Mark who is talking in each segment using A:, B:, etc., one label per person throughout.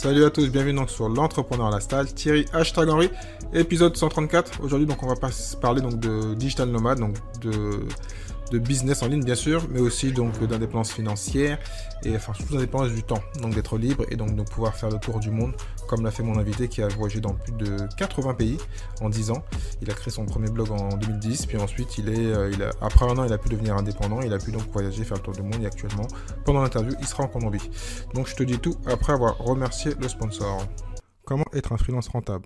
A: Salut à tous, bienvenue donc sur l'entrepreneur à la stalle, Thierry #Henry, épisode 134. Aujourd'hui donc on va parler donc de digital nomade, donc de business en ligne bien sûr, mais aussi donc d'indépendance financière et enfin surtout d'indépendance du temps, donc d'être libre et donc de pouvoir faire le tour du monde comme l'a fait mon invité qui a voyagé dans plus de 80 pays en 10 ans. Il a créé son premier blog en 2010, puis ensuite après un an il a pu devenir indépendant, il a pu donc voyager, faire le tour du monde et actuellement pendant l'interview il sera en Colombie. Donc je te dis tout après avoir remercié le sponsor. Comment être un freelance rentable?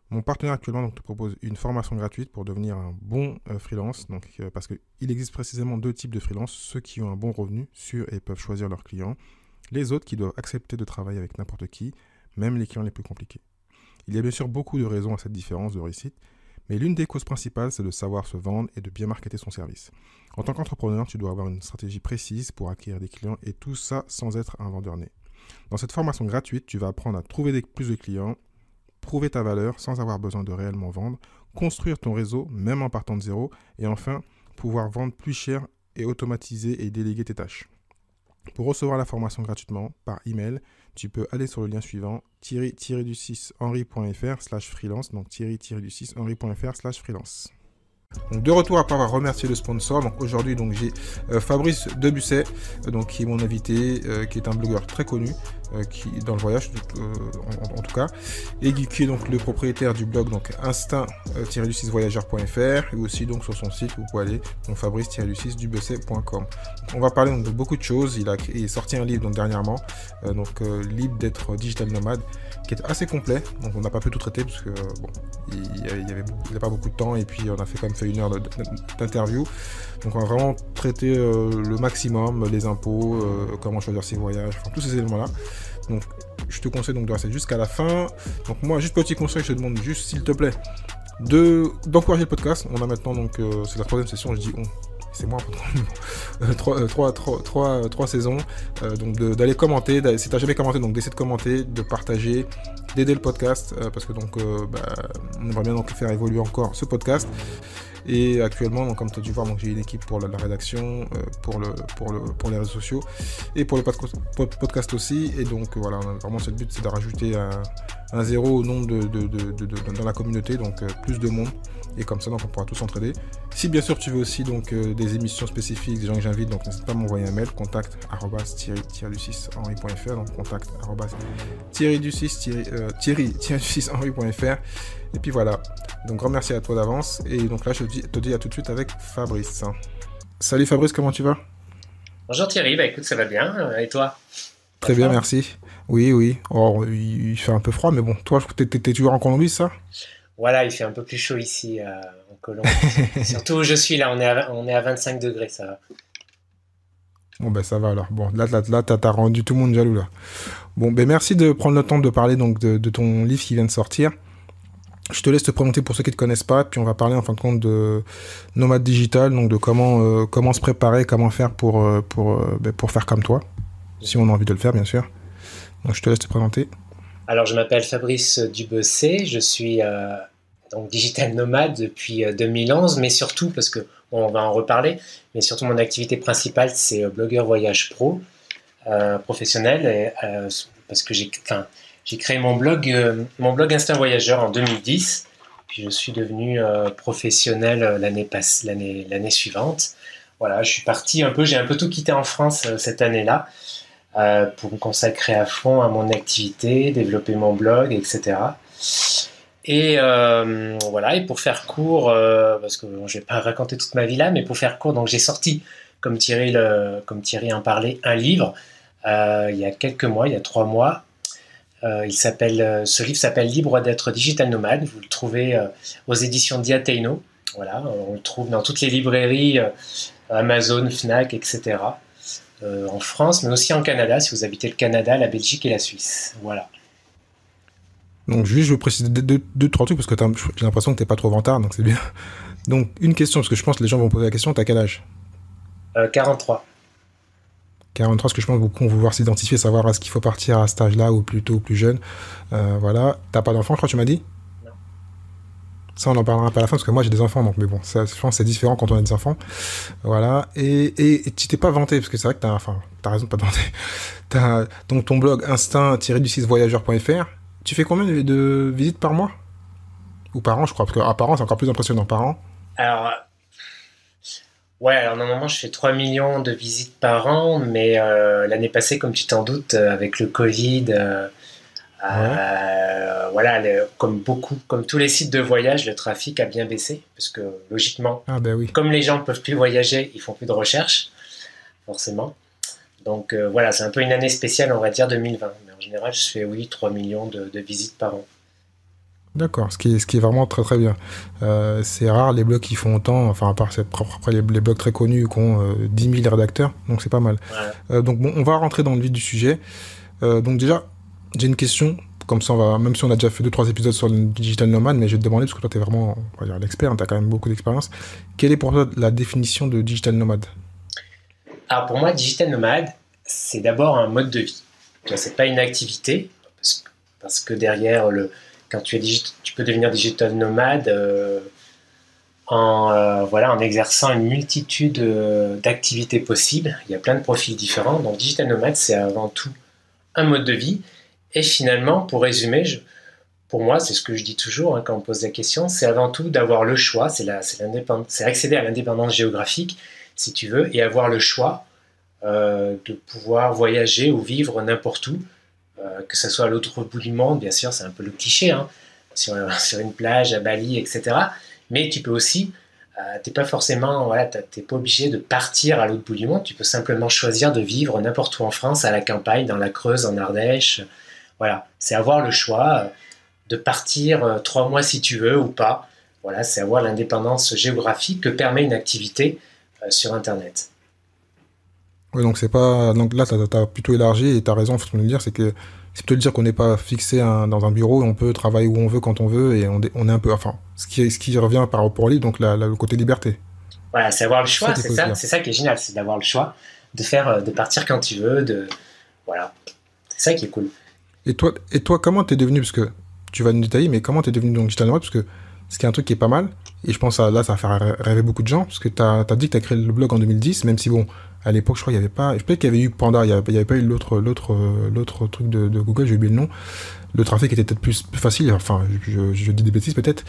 A: Mon partenaire actuellement donc, te propose une formation gratuite pour devenir un bon freelance, parce qu'il existe précisément deux types de freelance, ceux qui ont un bon revenu sûr et peuvent choisir leurs clients, les autres qui doivent accepter de travailler avec n'importe qui, même les clients les plus compliqués. Il y a bien sûr beaucoup de raisons à cette différence de réussite, mais l'une des causes principales c'est de savoir se vendre et de bien marketer son service. En tant qu'entrepreneur, tu dois avoir une stratégie précise pour acquérir des clients et tout ça sans être un vendeur né. Dans cette formation gratuite, tu vas apprendre à trouver plus de clients, prouver ta valeur sans avoir besoin de réellement vendre, construire ton réseau même en partant de zéro et enfin pouvoir vendre plus cher et automatiser et déléguer tes tâches. Pour recevoir la formation gratuitement par email, tu peux aller sur le lien suivant thierry-du6henry.fr/freelance, donc thierry-du6henry.fr/freelance. Donc de retour après avoir remercié le sponsor, donc aujourd'hui donc j'ai Fabrice Debusset, donc qui est mon invité, qui est un blogueur très connu, qui dans le voyage en tout cas, et qui est donc le propriétaire du blog donc instinct-du6voyageur.fr et aussi donc sur son site vous pouvez aller donc fabrice-du6dubesset.com. On va parler donc de beaucoup de choses. Il a sorti un livre donc dernièrement, libre d'être digital nomade, qui est assez complet, donc on n'a pas pu tout traiter parce que bon il n'y avait pas beaucoup de temps et puis on a fait quand même fait 1 heure d'interview, donc on va vraiment traiter le maximum, les impôts, comment choisir ses voyages, enfin tous ces éléments là. Donc je te conseille donc de rester jusqu'à la fin. Donc moi juste petit conseil, je te demande juste s'il te plaît d'encourager le podcast. On a maintenant donc c'est la 3e session, je dis on, c'est moi, 3 saisons, donc d'aller commenter, si t'as jamais commenté, donc d'essayer de commenter, de partager, d'aider le podcast, parce que donc on aimerait bien donc faire évoluer encore ce podcast. Et actuellement, donc, comme tu as dû voir, donc, j'ai une équipe pour la rédaction, pour les réseaux sociaux et pour le podcast aussi. Et donc voilà, vraiment c'est le but, c'est de rajouter un zéro au nombre dans la communauté, donc plus de monde. Et comme ça, donc, on pourra tous s'entraider. Si bien sûr tu veux aussi donc des émissions spécifiques, des gens que j'invite, donc n'hésite pas à m'envoyer un mail, contact@thierry-du6henry.fr, donc contact@thierry-du6henry.fr. Et puis voilà, donc grand merci à toi d'avance. Et donc là, je te dis à tout de suite avec Fabrice. Salut Fabrice, comment tu vas?
B: Bonjour Thierry, écoute, ça va bien, et toi?
A: Très bien, merci. Oui. Oh, il fait un peu froid, mais bon, toi, t'es toujours en Colombie, ça?
B: Voilà, il fait un peu plus chaud ici en Colombie. Surtout où je suis là, on est à 25 degrés, ça va.
A: Bon ben ça va alors. Bon là t'as rendu tout le monde jaloux là. Bon ben merci de prendre le temps de parler donc de ton livre qui vient de sortir. Je te laisse te présenter pour ceux qui ne te connaissent pas, puis on va parler en fin de compte de nomade digital, donc de comment se préparer, comment faire pour faire comme toi, si on a envie de le faire bien sûr. Donc je te laisse te présenter.
B: Alors je m'appelle Fabrice Dubesset, je suis donc digital nomade depuis 2011, mais surtout parce que on va en reparler, mais surtout mon activité principale c'est blogueur voyage professionnel, parce que j'ai créé mon blog Instinct Voyageur en 2010, puis je suis devenu professionnel l'année suivante. Voilà, je suis parti j'ai un peu tout quitté en France cette année-là pour me consacrer à fond à mon activité, développer mon blog, etc. Et voilà, et pour faire court, parce que je ne vais pas raconter toute ma vie là, mais pour faire court, donc j'ai sorti, comme Thierry en parlait, un livre il y a quelques mois, il y a 3 mois. Ce livre s'appelle Libre d'être digital nomade. Vous le trouvez aux éditions Diateino. Voilà, on le trouve dans toutes les librairies, Amazon, Fnac, etc. En France, mais aussi en Canada, si vous habitez le Canada, la Belgique et la Suisse. Voilà.
A: Donc juste, je veux préciser 2-3 trucs parce que j'ai l'impression que tu n'es pas trop vantard, donc c'est bien. Donc une question, parce que je pense que les gens vont poser la question, tu as quel âge?
B: 43.
A: 43, parce que je pense que beaucoup vont vouloir s'identifier, savoir est-ce qu'il faut partir à cet âge-là ou plutôt plus jeune. Voilà. T'as pas d'enfant, je crois que tu m'as dit?
B: Non.
A: Ça, on en parlera pas à la fin parce que moi j'ai des enfants, donc mais bon, ça, je pense que c'est différent quand on a des enfants. Voilà. Et tu t'es pas vanté parce que c'est vrai que t'as raison de pas te vanter. Donc ton blog instinct-voyageur.fr. Tu fais combien de visites par mois ou par an, je crois, parce que par an c'est encore plus impressionnant par an.
B: Alors, ouais, alors normalement je fais 3 millions de visites par an, mais l'année passée, comme tu t'en doutes, avec le Covid,
A: Ouais.
B: voilà, comme tous les sites de voyage, le trafic a bien baissé, parce que logiquement,
A: Ah ben oui.
B: comme les gens ne peuvent plus voyager, ils font plus de recherche, forcément. Donc voilà, c'est un peu une année spéciale, on va dire 2020. Mais en général, je fais, oui, 3 millions de visites par an.
A: D'accord, ce qui est vraiment très très bien. C'est rare les blogs qui font autant, enfin à part après les blogs très connus qui ont 10 000 rédacteurs, donc c'est pas mal.
B: Voilà.
A: Donc bon, on va rentrer dans le vif du sujet. Donc déjà, j'ai une question, comme ça même si on a déjà fait 2-3 épisodes sur le digital nomade, mais je vais te demander, parce que toi t'es vraiment, on va dire, l'expert, hein, t'as quand même beaucoup d'expérience. Quelle est pour toi la définition de digital nomade?
B: Alors pour moi, digital nomade, c'est d'abord un mode de vie. Tu vois, c'est pas une activité, parce que derrière, quand tu peux devenir digital nomade en exerçant une multitude d'activités possibles. Il y a plein de profils différents. Donc digital nomade, c'est avant tout un mode de vie. Et finalement, pour résumer, pour moi, c'est ce que je dis toujours quand on me pose la question, c'est avant tout d'avoir le choix, c'est accéder à l'indépendance géographique, si tu veux, et avoir le choix de pouvoir voyager ou vivre n'importe où, que ce soit à l'autre bout du monde, bien sûr, c'est un peu le cliché, hein, sur une plage à Bali, etc. Mais tu peux aussi, t'es pas forcément, voilà, t'es pas obligé de partir à l'autre bout du monde, tu peux simplement choisir de vivre n'importe où en France, à la campagne, dans la Creuse, en Ardèche. Voilà, c'est avoir le choix de partir 3 mois si tu veux ou pas. Voilà, c'est avoir l'indépendance géographique que permet une activité sur Internet.
A: Ouais, donc c'est pas, donc là t'as plutôt élargi et t'as raison, faut me le dire, c'est plutôt de dire qu'on n'est pas fixé dans un bureau et on peut travailler où on veut quand on veut et on est un peu, enfin, ce qui revient par rapport au livre, donc le côté liberté.
B: Voilà, c'est avoir le
A: C'est ça
B: choix,
A: qu'il faut se dire.
B: c'est ça qui est génial, c'est d'avoir le choix de partir quand tu veux, voilà, c'est ça qui est cool.
A: Et toi, comment t'es devenu, parce que tu vas nous détailler, mais comment t'es devenu donc digital nomade, parce que ce qui est un truc qui est pas mal, et je pense là, ça va faire rêver beaucoup de gens, parce que t'as dit que t'as créé le blog en 2010, même si bon, à l'époque, je crois qu'il y avait pas, peut-être qu'il y avait eu Panda, il y avait pas eu l'autre truc de Google, j'ai oublié le nom. Le trafic était peut-être plus facile, enfin, je dis des bêtises peut-être.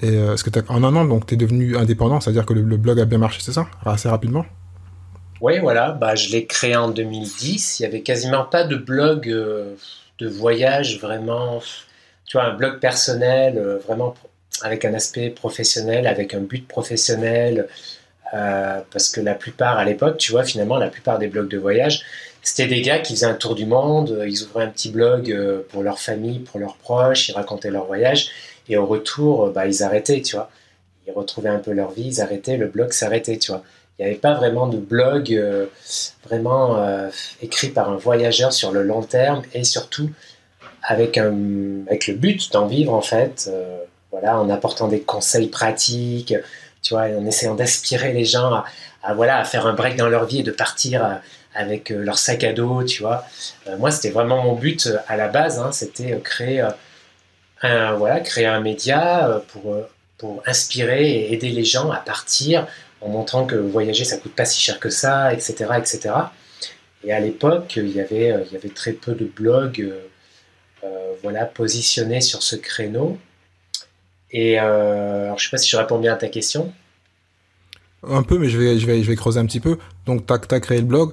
A: Et est-ce que en un an, donc, t'es devenu indépendant, c'est-à-dire que le blog a bien marché, c'est ça? Assez rapidement?
B: Oui, voilà, bah, je l'ai créé en 2010, il y avait quasiment pas de blog de voyage vraiment, tu vois, un blog personnel, vraiment avec un aspect professionnel, avec un but professionnel, parce que la plupart, à l'époque, tu vois, finalement, la plupart des blogs de voyage, c'était des gars qui faisaient un tour du monde, ils ouvraient un petit blog pour leur famille, pour leurs proches, ils racontaient leur voyage, et au retour, bah, ils arrêtaient, tu vois. Ils retrouvaient un peu leur vie, ils arrêtaient, le blog s'arrêtait, tu vois. Il n'y avait pas vraiment de blog vraiment écrit par un voyageur sur le long terme, et surtout avec le but d'en vivre, en fait, voilà, en apportant des conseils pratiques, tu vois, en essayant d'aspirer les gens voilà, à faire un break dans leur vie et de partir avec leur sac à dos, tu vois. Moi, c'était vraiment mon but à la base, hein, c'était créer un média pour inspirer et aider les gens à partir en montrant que voyager, ça coûte pas si cher que ça, etc., etc. Et cetera. Et à l'époque, il y avait très peu de blogs voilà, positionnés sur ce créneau. Et alors, je sais pas si je réponds bien à ta question.
A: Un peu, mais je vais creuser un petit peu. Donc, t'as créé le blog.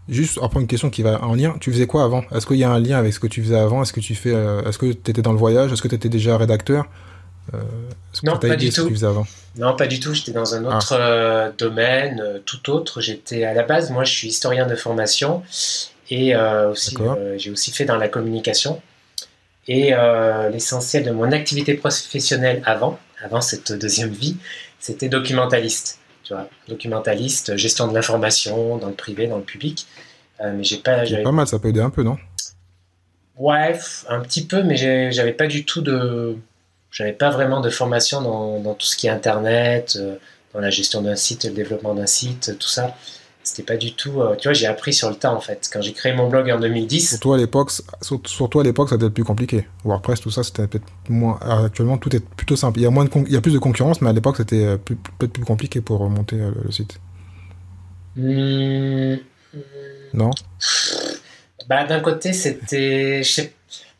A: Juste, après une question qui va en lien. Tu faisais quoi avant? Est-ce qu'il y a un lien avec ce que tu faisais avant? Est-ce que tu étais dans le voyage? Est-ce que tu étais déjà rédacteur? Euh, Est-ce que ça
B: Non,
A: t'a
B: pas
A: aidé
B: du
A: ce que tu
B: tout.
A: faisais avant?
B: Non, pas du tout. J'étais dans un
A: Ah,
B: autre domaine, tout autre. J'étais à la base, moi, je suis historien de formation et
A: d'accord.
B: j'ai aussi fait dans la communication. Et l'essentiel de mon activité professionnelle avant cette deuxième vie, c'était documentaliste. Tu vois, documentaliste, gestion de l'information dans le privé, dans le public. Mais
A: Qui est pas mal, ça peut aider un peu, non?
B: ouais, un petit peu, mais j'avais pas du tout j'avais pas vraiment de formation dans tout ce qui est internet, dans la gestion d'un site, le développement d'un site, tout ça. C'était pas du tout. Tu vois, j'ai appris sur le tas en fait. Quand j'ai créé mon blog en 2010,
A: Surtout à l'époque, ça devait être plus compliqué. WordPress, tout ça, c'était peut-être moins. Actuellement, tout est plutôt simple. Il y a plus de concurrence, mais à l'époque, c'était peut-être plus compliqué pour monter le site.
B: hmm,
A: Non?
B: bah, d'un côté,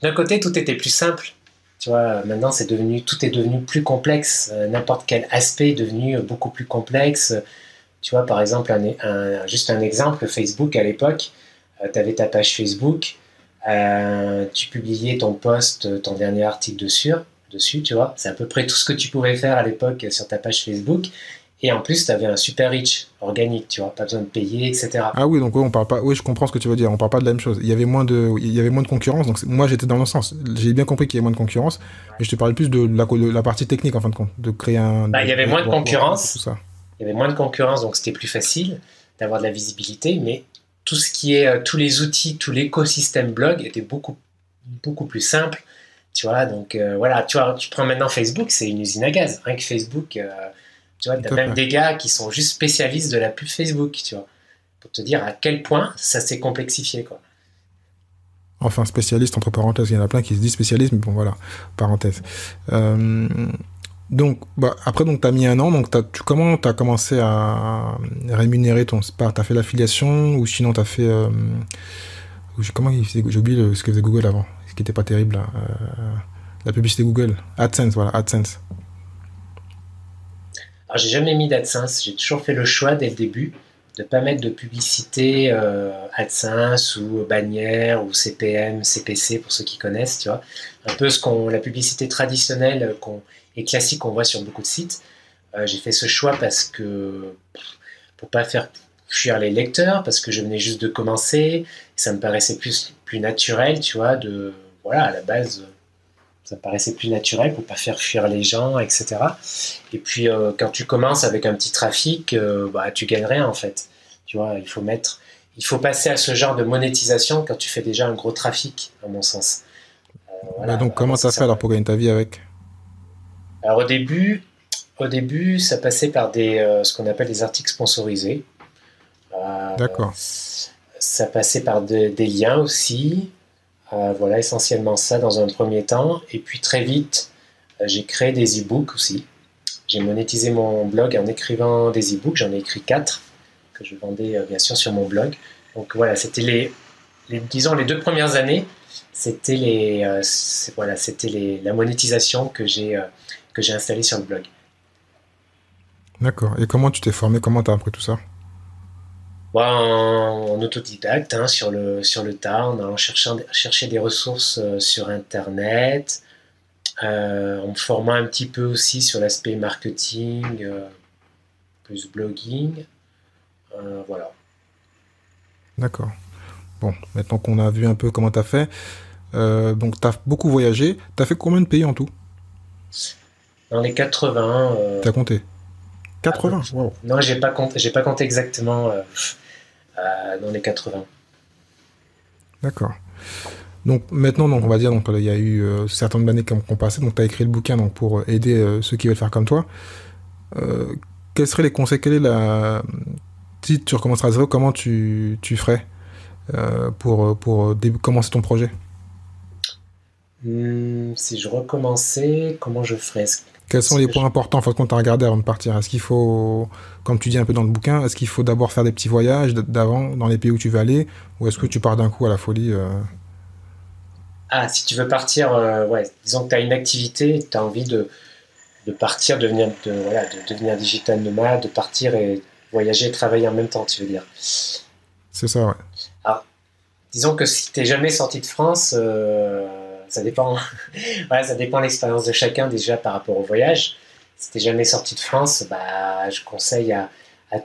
B: d'un côté, tout était plus simple. Tu vois, maintenant, tout est devenu plus complexe. N'importe quel aspect est devenu beaucoup plus complexe. Tu vois, par exemple, juste un exemple, Facebook à l'époque, tu avais ta page Facebook, tu publiais ton post, ton dernier article dessus, tu vois. C'est à peu près tout ce que tu pouvais faire à l'époque sur ta page Facebook. Et en plus, tu avais un super reach organique, tu vois, pas besoin de payer, etc.
A: Ah oui, donc oui, on parle pas. Oui, je comprends ce que tu veux dire. On parle pas de la même chose. Il y avait moins de concurrence. Donc moi, j'étais dans le sens. J'ai bien compris qu'il y avait moins de concurrence, mais je te parlais plus de la partie technique en fin de compte, de créer
B: Bah, il y avait moins de
A: tout
B: concurrence.
A: ça.
B: Il y avait moins de concurrence, donc c'était plus facile d'avoir de la visibilité, mais tout ce qui est, tous les outils, tout l'écosystème blog était beaucoup, beaucoup plus simple, tu vois. Donc voilà, tu prends maintenant Facebook, c'est une usine à gaz. Rien que Facebook, tu vois, tu as
A: Tout à
B: même
A: fait.
B: des gars qui sont juste spécialistes de la pub Facebook, tu vois, pour te dire à quel point ça s'est complexifié, quoi.
A: Enfin, spécialiste entre parenthèses. Il y en a plein qui se disent spécialiste, mais bon voilà, parenthèse. Euh, Donc, bah, après, donc, tu as mis un an, donc comment tu as commencé à rémunérer ton sport? Tu as fait l'affiliation ou sinon tu as fait. Comment j'ai oublié ce que faisait Google avant, ce qui n'était pas terrible là. La publicité Google. AdSense, voilà, AdSense.
B: Alors, j'ai jamais mis d'AdSense, j'ai toujours fait le choix dès le début de ne pas mettre de publicité AdSense ou bannière ou CPM, CPC pour ceux qui connaissent, tu vois. Un peu la publicité traditionnelle et classique qu'on voit sur beaucoup de sites. J'ai fait ce choix parce que pour pas faire fuir les lecteurs, parce que je venais juste de commencer, ça me paraissait plus naturel, tu vois, voilà, à la base, ça me paraissait plus naturel pour pas faire fuir les gens, etc. Et puis, quand tu commences avec un petit trafic, bah, tu gagnes rien, en fait. Tu vois, il faut passer à ce genre de monétisation quand tu fais déjà un gros trafic, à mon sens.
A: Bah,
B: Voilà,
A: donc,
B: avant,
A: comment tu
B: ça
A: as fait
B: sert à
A: alors
B: rien.
A: pour gagner ta vie avec?
B: Alors, au début, ça passait par ce qu'on appelle des articles sponsorisés.
A: D'accord,
B: Ça passait par des liens aussi. Voilà, essentiellement ça dans un premier temps. Et puis très vite, j'ai créé des e-books aussi. J'ai monétisé mon blog en écrivant des e-books. J'en ai écrit 4 que je vendais bien sûr sur mon blog. Donc voilà, c'était disons les 2 premières années. C'était la monétisation que j'ai installée sur le blog.
A: d'accord. Et comment tu t'es formé? Comment tu as appris tout ça?
B: Bon, en autodidacte, hein, sur le tas, en allant chercher des ressources sur Internet, en me formant un petit peu aussi sur l'aspect marketing, plus blogging. Voilà.
A: D'accord. Bon, maintenant qu'on a vu un peu comment tu as fait, donc tu as beaucoup voyagé. Tu as fait combien de pays en tout?
B: Dans les 80,
A: Tu as compté?
B: à peu
A: 80, wow.
B: non, j'ai pas compté exactement dans les 80.
A: D'accord. Donc maintenant, donc, on va dire, donc, il y a eu certaines années qui ont passé, donc tu as écrit le bouquin donc, pour aider ceux qui veulent faire comme toi. Euh, Quels seraient les conseils? Si tu recommenceras à zéro, comment tu ferais pour commencer ton projet?
B: Si je recommençais, comment je ferais?
A: Quels sont
B: Ce
A: les
B: que je-
A: points importants en fin de compte à regarder avant de partir? Est-ce qu'il faut, comme tu dis un peu dans le bouquin, est-ce qu'il faut d'abord faire des petits voyages d'avant dans les pays où tu veux aller, ou est-ce que tu pars d'un coup à la folie?
B: Ah, si tu veux partir, ouais, disons que tu as une activité, tu as envie de partir, voilà, de devenir digital nomade, de partir et voyager et travailler en même temps, tu veux dire.
A: C'est ça, ouais.
B: Alors, disons que si t'es jamais sorti de France, ça dépend. Voilà, ça dépend de l'expérience de chacun déjà par rapport au voyage. Si t'es jamais sorti de France, bah, je conseille à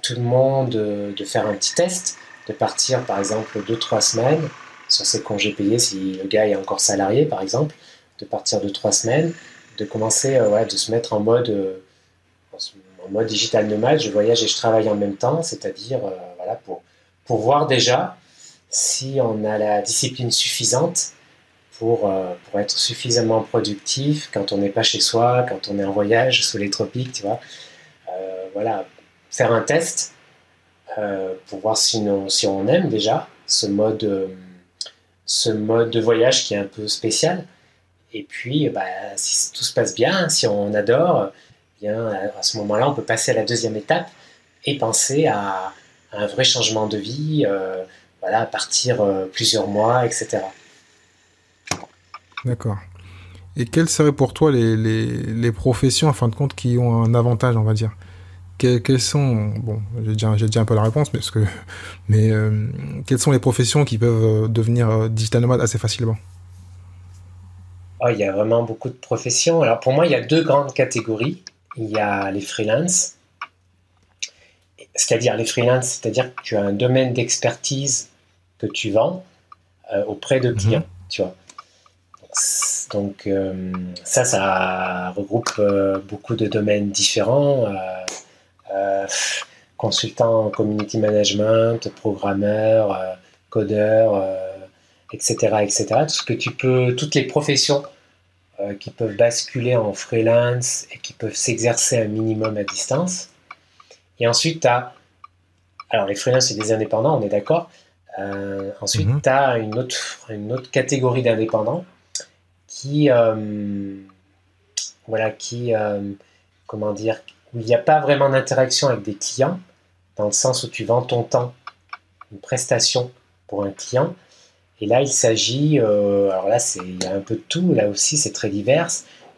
B: tout le monde de faire un petit test, de partir par exemple 2, 3 semaines sur ses congés payés si le gars est encore salarié par exemple, de partir 2, 3 semaines, de commencer voilà, de se mettre en mode digital nomade, je voyage et je travaille en même temps, c'est-à-dire voilà, pour voir déjà si on a la discipline suffisante pour être suffisamment productif quand on n'est pas chez soi, quand on est en voyage sous les tropiques, tu vois. Voilà, faire un test, pour voir si on aime déjà ce mode de voyage qui est un peu spécial. Et puis, si tout se passe bien, si on adore, bien, à ce moment-là, on peut passer à la deuxième étape et penser à un vrai changement de vie, partir plusieurs mois, etc.
A: D'accord. Et quelles seraient pour toi les professions, en fin de compte, qui ont un avantage, on va dire? Quelles sont... Bon, j'ai déjà un peu la réponse, mais quelles sont les professions qui peuvent devenir digital nomades assez facilement?
B: Oh, il y a vraiment beaucoup de professions. Alors pour moi, il y a deux grandes catégories. Il y a les freelances, c'est-à-dire que tu as un domaine d'expertise que tu vends auprès de clients, tu vois. Donc ça regroupe beaucoup de domaines différents. Consultant en community management, programmeur, codeur, etc., etc. Toutes les professions qui peuvent basculer en freelance et qui peuvent s'exercer un minimum à distance. Et ensuite, alors les freelances, c'est des indépendants, on est d'accord. Ensuite, tu as une autre catégorie d'indépendants qui comment dire, où il n'y a pas vraiment d'interaction avec des clients, dans le sens où tu vends ton temps, une prestation pour un client. Et là, il s'agit, alors là, il y a un peu de tout, là aussi, c'est très divers.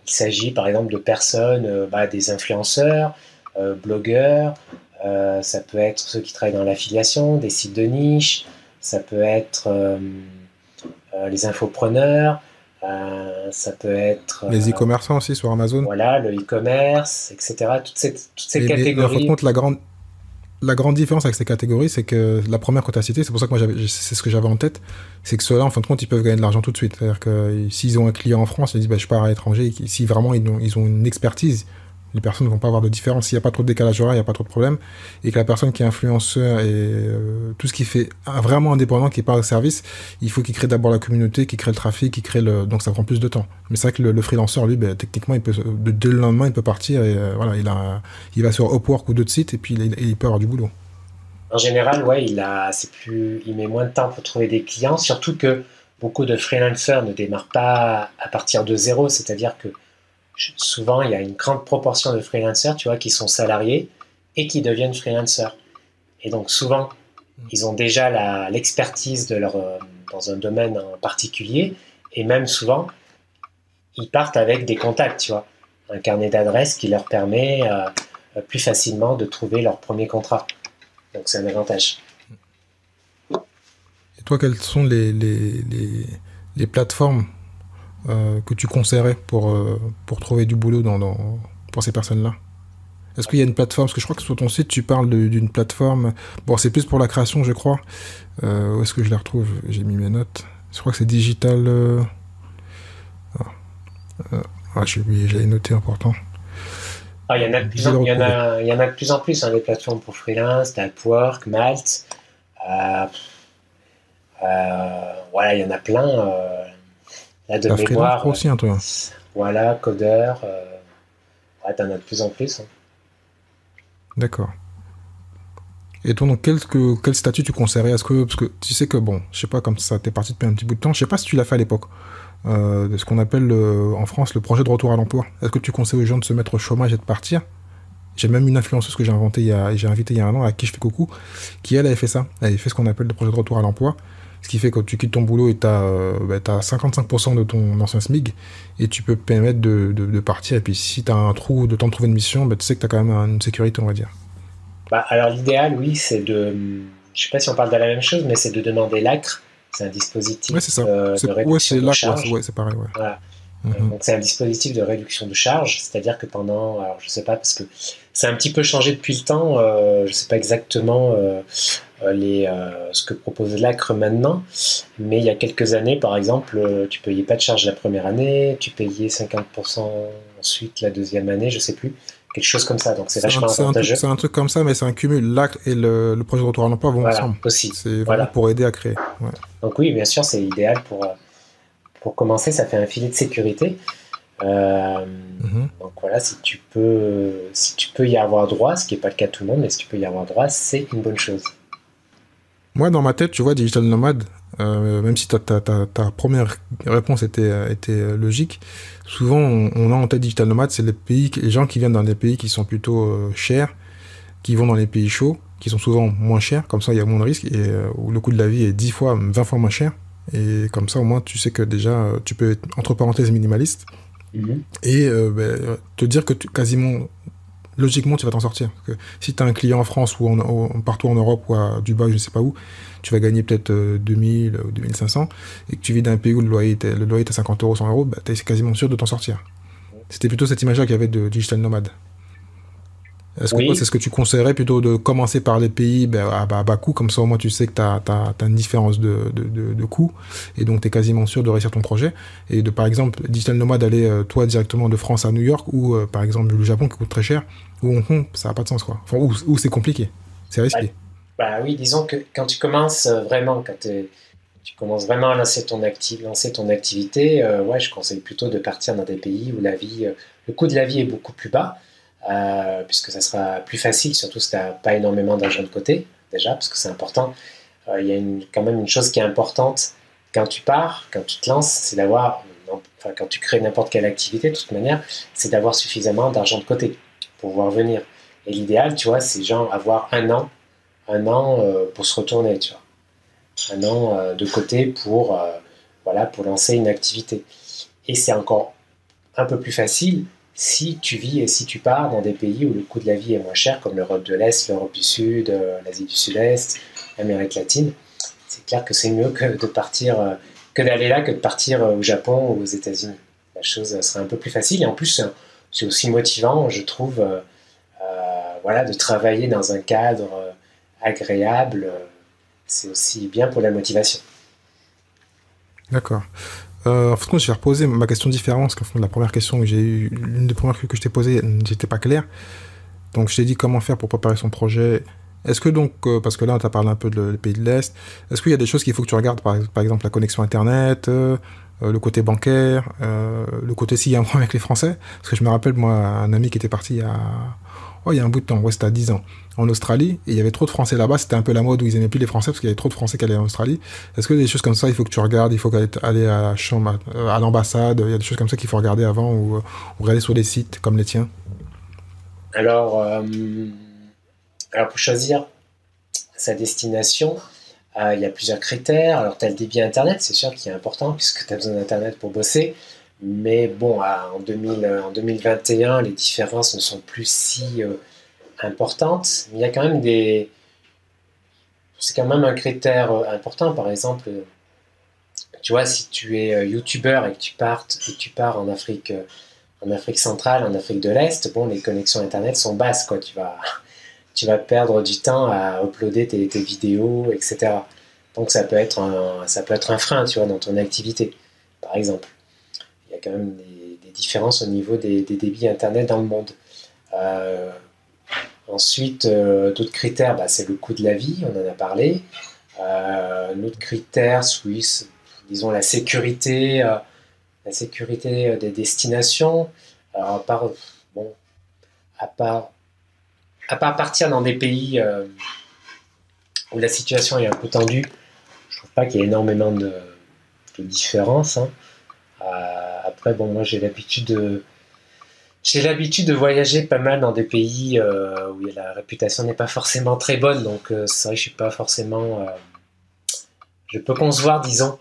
B: Il s'agit, par exemple, de personnes, des influenceurs, blogueurs, ça peut être ceux qui travaillent dans l'affiliation, des sites de niche, ça peut être les infopreneurs, ça peut être...
A: les e-commerçants aussi sur Amazon.
B: Voilà, le e-commerce, etc. Toutes ces catégories.
A: Mais en fin de compte, la grande différence avec ces catégories, c'est que la première que tu as citée, c'est pour ça que moi, c'est ce que j'avais en tête, c'est que ceux-là, en fin de compte, ils peuvent gagner de l'argent tout de suite. C'est-à-dire que s'ils ont un client en France, ils disent je pars à l'étranger, si vraiment ils ont une expertise, les personnes ne vont pas avoir de différence. S'il n'y a pas trop de décalage horaire, il n'y a pas trop de problème. Et que la personne qui est influenceur et tout ce qui fait vraiment indépendant, qui n'est pas au service, il faut qu'il crée d'abord la communauté, qu'il crée le trafic, donc ça prend plus de temps. Mais c'est vrai que le freelanceur, lui, techniquement, il peut, dès le lendemain, il peut partir et il va sur Upwork ou d'autres sites et puis il peut avoir du boulot.
B: En général, ouais, il met moins de temps pour trouver des clients, surtout que beaucoup de freelancers ne démarrent pas à partir de zéro, c'est-à-dire que souvent, il y a une grande proportion de freelancers, tu vois, qui sont salariés et qui deviennent freelancers. Et donc, souvent, ils ont déjà l'expertise dans un domaine en particulier. Et même souvent, ils partent avec des contacts, tu vois. Un carnet d'adresses qui leur permet plus facilement de trouver leur premier contrat. Donc, c'est un avantage.
A: Et toi, quelles sont les plateformes que tu conseillerais pour trouver du boulot pour ces personnes-là? Est-ce qu'il y a une plateforme? Parce que je crois que sur ton site, tu parles d'une plateforme. Bon, c'est plus pour la création, je crois. Où est-ce que je la retrouve? J'ai mis mes notes. Je crois que c'est Digital... j'ai oublié, j'avais noté important.
B: Il y en a de plus en plus, hein, les plateformes pour freelance, Upwork, Malt. Voilà, il y en a plein. Là, de mémoire,
A: aussi, hein, toi.
B: Voilà, codeur. T'en as de plus en plus. Hein.
A: D'accord. Et toi, donc, quel statut tu conseillerais? Parce que tu sais que, bon, je sais pas, comme ça, t'es parti depuis un petit bout de temps, je sais pas si tu l'as fait à l'époque, de ce qu'on appelle en France le projet de retour à l'emploi. Est-ce que tu conseilles aux gens de se mettre au chômage et de partir? J'ai même une influenceuse que j'ai invitée il y a un an, à qui je fais coucou, qui elle avait fait ça. Elle avait fait ce qu'on appelle le projet de retour à l'emploi. Ce qui fait que tu quittes ton boulot et tu as 55% de ton ancien SMIC et tu peux te permettre de partir. Et puis si tu as un trou de temps de trouver une mission, tu sais que tu as quand même une sécurité, on va dire.
B: Alors l'idéal, oui, c'est de... Je sais pas si on parle de la même chose, mais c'est de demander l'ACRE. C'est un dispositif de réduction de charge.
A: Ouais, c'est pareil. Ouais.
B: Voilà. Donc c'est un dispositif de réduction de charge, c'est-à-dire que pendant... Alors je sais pas, parce que ça a un petit peu changé depuis le temps. Je sais pas exactement... ce que propose l'ACRE maintenant, mais il y a quelques années, par exemple, tu payais pas de charge la première année, tu payais 50% ensuite la deuxième année, je sais plus, quelque chose comme ça, donc c'est vachement avantageux.
A: C'est un truc comme ça, mais c'est un cumul. L'ACRE et le projet de retour à l'emploi vont ensemble.
B: Aussi.
A: C'est vraiment pour aider à créer. Ouais.
B: Donc oui, bien sûr, c'est idéal pour commencer, ça fait un filet de sécurité. Euh,
A: Mhm.
B: donc voilà, si tu peux y avoir droit, ce qui n'est pas le cas de tout le monde, mais si tu peux y avoir droit, c'est une bonne chose.
A: Moi, dans ma tête, tu vois, digital nomade, même si ta première réponse était logique, souvent on a en tête digital nomade, c'est les gens qui viennent dans des pays qui sont plutôt chers, qui vont dans les pays chauds, qui sont souvent moins chers, comme ça il y a moins de risques, et où le coût de la vie est 10 fois, 20 fois moins cher. Et comme ça, au moins, tu sais que déjà, tu peux être, entre parenthèses, minimaliste,
B: Mhm.
A: et te dire que quasiment logiquement, tu vas t'en sortir. Parce que si tu as un client en France ou partout en Europe ou à Dubaï, je ne sais pas où, tu vas gagner peut-être 2000 ou 2500 et que tu vis dans un pays où le loyer est à 50 euros, 100 euros, bah, tu es quasiment sûr de t'en sortir. C'était plutôt cette image-là qu'il y avait de digital nomade. Est-ce que toi, c'est
B: Oui,
A: ce que tu conseillerais plutôt de commencer par les pays à bas coût, comme ça au moins tu sais que tu as une différence de coût et donc tu es quasiment sûr de réussir ton projet. Et de par exemple, digital nomade, aller toi directement de France à New York ou par exemple le Japon qui coûte très cher ou Hong Kong, ça n'a pas de sens quoi. Enfin, ou c'est compliqué, c'est
B: bah,
A: risqué.
B: bah oui, disons que quand tu commences vraiment, tu commences vraiment à lancer ton activité, ouais, je conseille plutôt de partir dans des pays où le coût de la vie est beaucoup plus bas, puisque ça sera plus facile, surtout si tu n'as pas énormément d'argent de côté, déjà, parce que c'est important. Il y a quand même une chose qui est importante quand tu pars, quand tu te lances, c'est d'avoir, enfin, quand tu crées n'importe quelle activité, de toute manière, c'est d'avoir suffisamment d'argent de côté pour pouvoir venir. Et l'idéal, tu vois, c'est genre avoir un an pour se retourner, tu vois. Un an de côté voilà, pour lancer une activité. Et c'est encore un peu plus facile si tu vis et si tu pars dans des pays où le coût de la vie est moins cher, comme l'Europe de l'Est, l'Europe du Sud, l'Asie du Sud-Est, l'Amérique latine. C'est clair que c'est mieux que d'aller là, que de partir au Japon ou aux États-Unis. La chose serait un peu plus facile et en plus, c'est aussi motivant, je trouve, voilà, de travailler dans un cadre agréable. C'est aussi bien pour la motivation.
A: D'accord. En fait, je vais reposer ma question différente parce qu'en fait, la première question que j'ai eue, l'une des premières que je t'ai posées, j'étais pas clair. Donc je t'ai dit comment faire pour préparer son projet. Est-ce que donc, parce que là tu as parlé un peu de le pays de l'Est, est-ce qu'il y a des choses qu'il faut que tu regardes, par exemple la connexion Internet, le côté bancaire, le côté s'il y a un problème avec les Français? Parce que je me rappelle, moi, un ami qui était parti il y a un bout de temps, ouais, c'était à 10 ans, en Australie, et il y avait trop de Français là-bas, c'était un peu la mode où ils aimaient plus les Français parce qu'il y avait trop de Français qui allaient en Australie. Est-ce que des choses comme ça, il faut que tu regardes, il faut aller à la chambre, à l'ambassade, il y a des choses comme ça qu'il faut regarder avant ou regarder sur des sites comme les tiens?
B: Alors, euh, alors pour choisir sa destination, il y a plusieurs critères. Alors, tu as le débit Internet, c'est sûr qu'il est important puisque tu as besoin d'Internet pour bosser. Mais bon, en 2021, les différences ne sont plus si importantes. Mais il y a quand même c'est quand même un critère important. Par exemple, tu vois, si tu es youtubeur et que tu pars en Afrique centrale, en Afrique de l'Est, bon, les connexions Internet sont basses, quoi. Tu vas perdre du temps à uploader tes vidéos, etc. Donc ça peut être un frein, tu vois, dans ton activité, par exemple. Il y a quand même des différences au niveau des débits Internet dans le monde. Euh, Ensuite, d'autres critères, bah, c'est le coût de la vie, on en a parlé. Un autre critère, oui, disons la sécurité des destinations. Alors, bon, à part, à part partir dans des pays où la situation est un peu tendue, je trouve pas qu'il y ait énormément de différence, hein. Après, bon, moi j'ai l'habitude de voyager pas mal dans des pays où la réputation n'est pas forcément très bonne, donc c'est vrai que je suis pas forcément. Je peux concevoir, disons,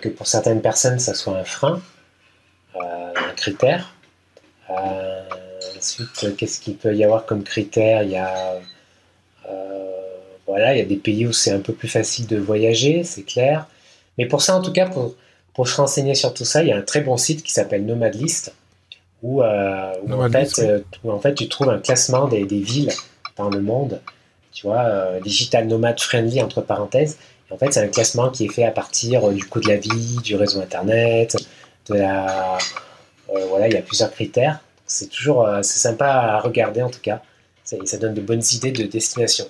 B: que pour certaines personnes, ça soit un frein, un critère. Euh, Ensuite, qu'est-ce qu'il peut y avoir comme critère? Euh, voilà, il y a des pays où c'est un peu plus facile de voyager, c'est clair. Mais pour ça, en tout cas, pour se renseigner sur tout ça, il y a un très bon site qui s'appelle Nomadlist, où, euh, où, en
A: Nomad list,
B: fait,
A: oui.
B: euh, où en fait tu trouves un classement des villes dans le monde, tu vois, digital nomad friendly entre parenthèses. Et en fait, c'est un classement qui est fait à partir du coût de la vie, du réseau internet, voilà, il y a plusieurs critères. C'est sympa à regarder en tout cas. Ça donne de bonnes idées de destination.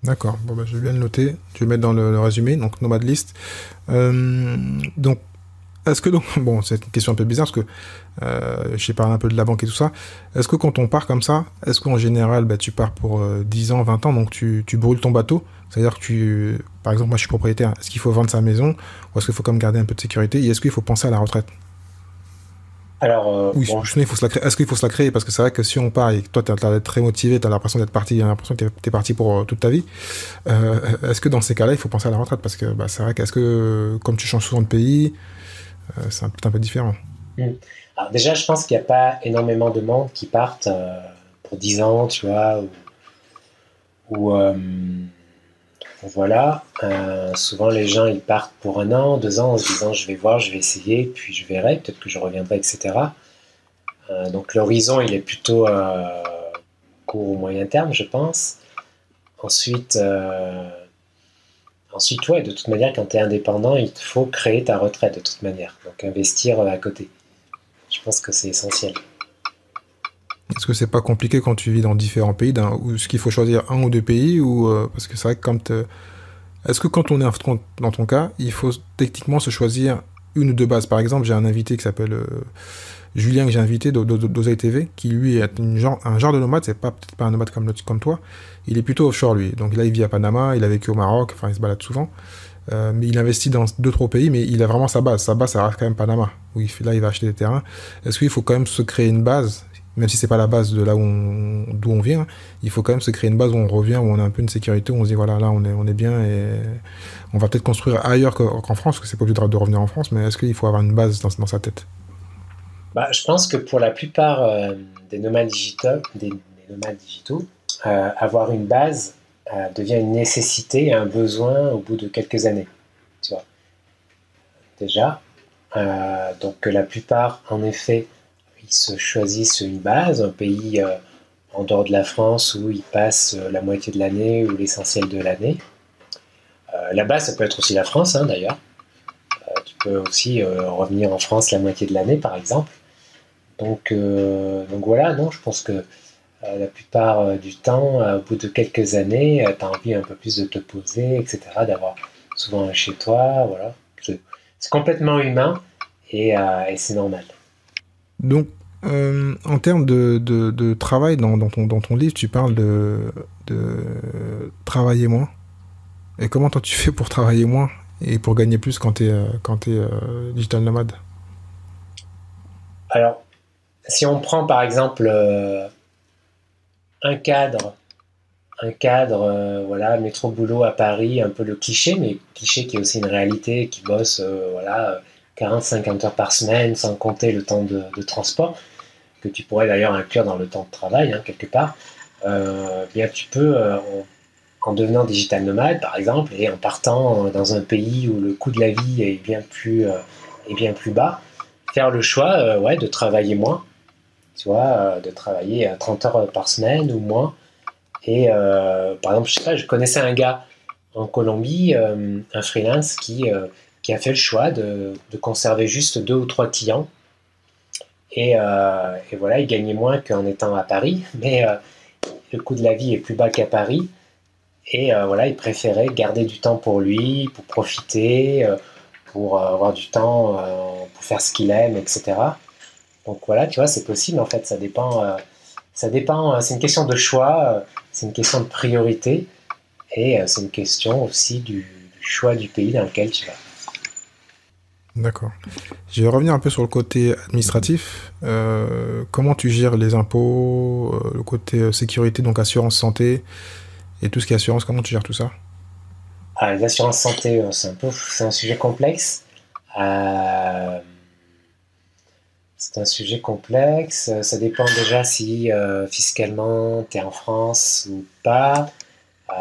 A: D'accord, bon, bah, je vais bien le noter. Je vais le mettre dans le résumé, donc Nomad List. Donc, est-ce que donc, bon, c'est une question un peu bizarre parce que j'ai parlé un peu de la banque et tout ça. Est-ce que quand on part comme ça, est-ce qu'en général, bah, tu pars pour 10 ans, 20 ans, donc tu brûles ton bateau? C'est-à-dire que par exemple, moi je suis propriétaire, est-ce qu'il faut vendre sa maison ou est-ce qu'il faut quand même garder un peu de sécurité et est-ce qu'il faut penser à la retraite?
B: Alors,
A: Oui,
B: bon,
A: sinon il faut se la créer. Est-ce qu'il faut se la créer? Parce que c'est vrai que si on part et que toi, tu as l'air d'être très motivé, tu as l'impression d'être parti, l'impression que tu es parti pour toute ta vie, est-ce que dans ces cas-là, il faut penser à la retraite? Parce que bah, c'est vrai qu'est-ce que, comme tu changes souvent de pays, c'est peut-être un peu différent.
B: hmm. Alors déjà, je pense qu'il n'y a pas énormément de monde qui partent pour 10 ans, tu vois, ou voilà. Souvent, les gens, ils partent pour 1 an, 2 ans, en se disant, je vais voir, je vais essayer, puis je verrai, peut-être que je reviendrai, etc. Donc l'horizon, il est plutôt court ou moyen terme, je pense. Ensuite, ouais, de toute manière, quand tu es indépendant, il te faut créer ta retraite de toute manière. Donc investir à côté. Je pense que c'est essentiel.
A: Est-ce que c'est pas compliqué quand tu vis dans différents pays, ou est-ce qu'il faut choisir un ou deux pays, ou parce que c'est vrai que est-ce que quand on est dans ton cas, il faut techniquement se choisir une ou deux bases? Par exemple, j'ai un invité qui s'appelle Julien que j'ai invité d'Oseille TV, qui lui est un genre de nomade, c'est pas peut-être pas un nomade comme toi, il est plutôt offshore lui. Donc là il vit à Panama, il a vécu au Maroc, enfin il se balade souvent. Mais il investit dans deux trois pays, mais il a vraiment sa base. Sa base, ça reste quand même Panama. Oui, là, il va acheter des terrains. Est-ce qu'il faut quand même se créer une base, même si c'est pas la base de là d'où on vient, il faut quand même se créer une base où on revient, où on a un peu une sécurité, où on se dit voilà, là, on est bien et on va peut-être construire ailleurs qu'en France, parce que c'est pas obligé de revenir en France, mais est-ce qu'il faut avoir une base dans sa tête?
B: Bah, je pense que pour la plupart des nomades digitaux, avoir une base devient une nécessité et un besoin au bout de quelques années. Tu vois, déjà. Donc la plupart, en effet, ils se choisissent une base, un pays en dehors de la France où ils passent la moitié de l'année ou l'essentiel de l'année. La base, ça peut être aussi la France, hein, d'ailleurs. Tu peux aussi revenir en France la moitié de l'année, par exemple. Donc voilà, non, je pense que la plupart du temps, au bout de quelques années, tu as envie un peu plus de te poser, etc., d'avoir souvent un chez toi, voilà. C'est complètement humain et c'est normal.
A: Donc, en termes de travail, dans ton livre, tu parles de travailler moins. Et comment toi tu fais pour travailler moins et pour gagner plus quand t'es digital nomade?
B: Alors, si on prend par exemple un cadre, voilà, métro boulot à Paris, un peu le cliché, mais cliché qui est aussi une réalité, qui bosse voilà, 40-50 heures par semaine, sans compter le temps de transport, que tu pourrais d'ailleurs inclure dans le temps de travail, hein, quelque part, bien tu peux, en devenant digital nomade par exemple, et en partant dans un pays où le coût de la vie est bien plus bas, faire le choix ouais, de travailler moins, tu vois, de travailler 30 heures par semaine ou moins. Et par exemple, je sais pas, je connaissais un gars en Colombie, un freelance qui a fait le choix de conserver juste 2 ou 3 clients. Et voilà, il gagnait moins qu'en étant à Paris, mais le coût de la vie est plus bas qu'à Paris. Et voilà, il préférait garder du temps pour lui, pour profiter, pour avoir du temps pour faire ce qu'il aime, etc. Donc voilà, tu vois, c'est possible en fait, ça dépend, c'est une question de choix, c'est une question de priorité et c'est une question aussi du choix du pays dans lequel tu vas.
A: D'accord. Je vais revenir un peu sur le côté administratif. Comment tu gères les impôts, le côté sécurité, donc assurance santé et tout ce qui est assurance, comment tu gères tout ça?
B: Ah, les assurances santé, c'est un sujet complexe. Euh, c'est un sujet complexe. Ça dépend déjà si fiscalement tu es en France ou pas. Euh,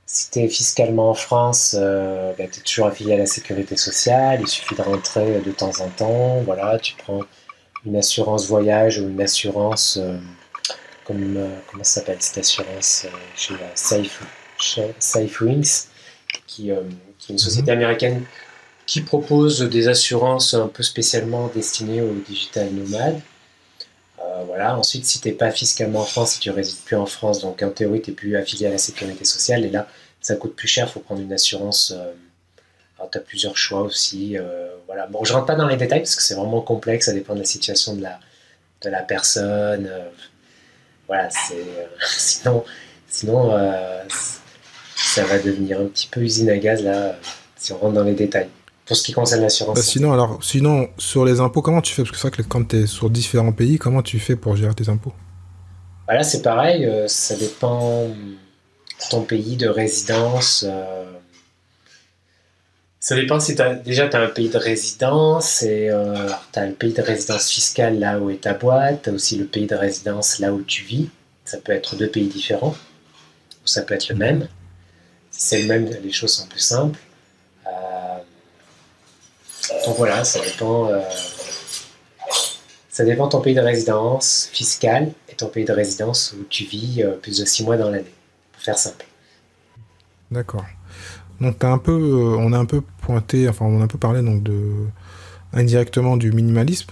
B: Si tu es fiscalement en France, tu es toujours affilié à la sécurité sociale, il suffit de rentrer de temps en temps. Voilà, tu prends une assurance voyage ou une assurance, comment ça s'appelle cette assurance chez Safe Wings, qui, euh, qui est une
A: Mhm.
B: société américaine qui propose des assurances un peu spécialement destinées aux digital nomades. Voilà. Ensuite, si tu n'es pas fiscalement en France, si tu ne résides plus en France, donc en théorie, tu n'es plus affilié à la sécurité sociale, et là, ça coûte plus cher, il faut prendre une assurance Alors, tu as plusieurs choix aussi. Voilà. Bon, je rentre pas dans les détails parce que c'est vraiment complexe, ça dépend de la situation de la personne. Voilà, sinon ça va devenir un petit peu usine à gaz là, si on rentre dans les détails. Pour ce qui concerne l'assurance.
A: Sinon, sur les impôts, comment tu fais? Parce que c'est vrai que quand tu es sur différents pays, comment tu fais pour gérer tes impôts?
B: Là, c'est pareil, ça dépend de ton pays de résidence. Ça dépend si tu as un pays de résidence et tu as le pays de résidence fiscale là où est ta boîte, tu as aussi le pays de résidence là où tu vis. Ça peut être deux pays différents ou ça peut être le même. Si c'est le même, les choses sont plus simples. Donc voilà, ça dépend de ton pays de résidence fiscale et ton pays de résidence où tu vis plus de 6 mois dans l'année, pour faire simple.
A: D'accord. Donc on a un peu pointé, enfin on a un peu parlé donc indirectement du minimalisme.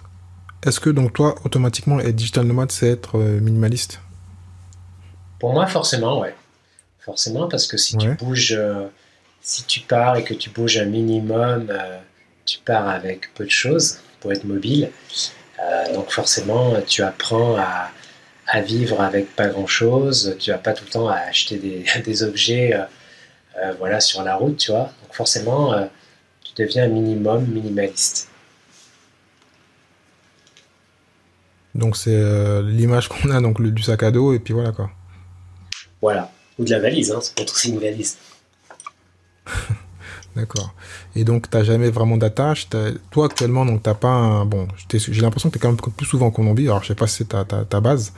A: Est-ce que donc toi, automatiquement, être digital nomade, c'est être minimaliste?
B: Pour moi, forcément, ouais. Forcément, parce que si tu bouges, si tu pars et que tu bouges un minimum, tu pars avec peu de choses pour être mobile. Donc forcément, tu apprends à vivre avec pas grand-chose. Tu vas pas tout le temps à acheter des objets voilà, sur la route, tu vois. Donc forcément, tu deviens un minimum minimaliste.
A: Donc c'est l'image qu'on a donc du sac à dos et puis voilà quoi.
B: Voilà. Ou de la valise, hein. Ça peut être aussi une valise.
A: D'accord. Et donc, tu n'as jamais vraiment d'attache. Toi, actuellement, donc, t'as pas un... Bon, j'ai l'impression que tu es quand même plus souvent en Colombie. Alors, je sais pas si c'est ta base.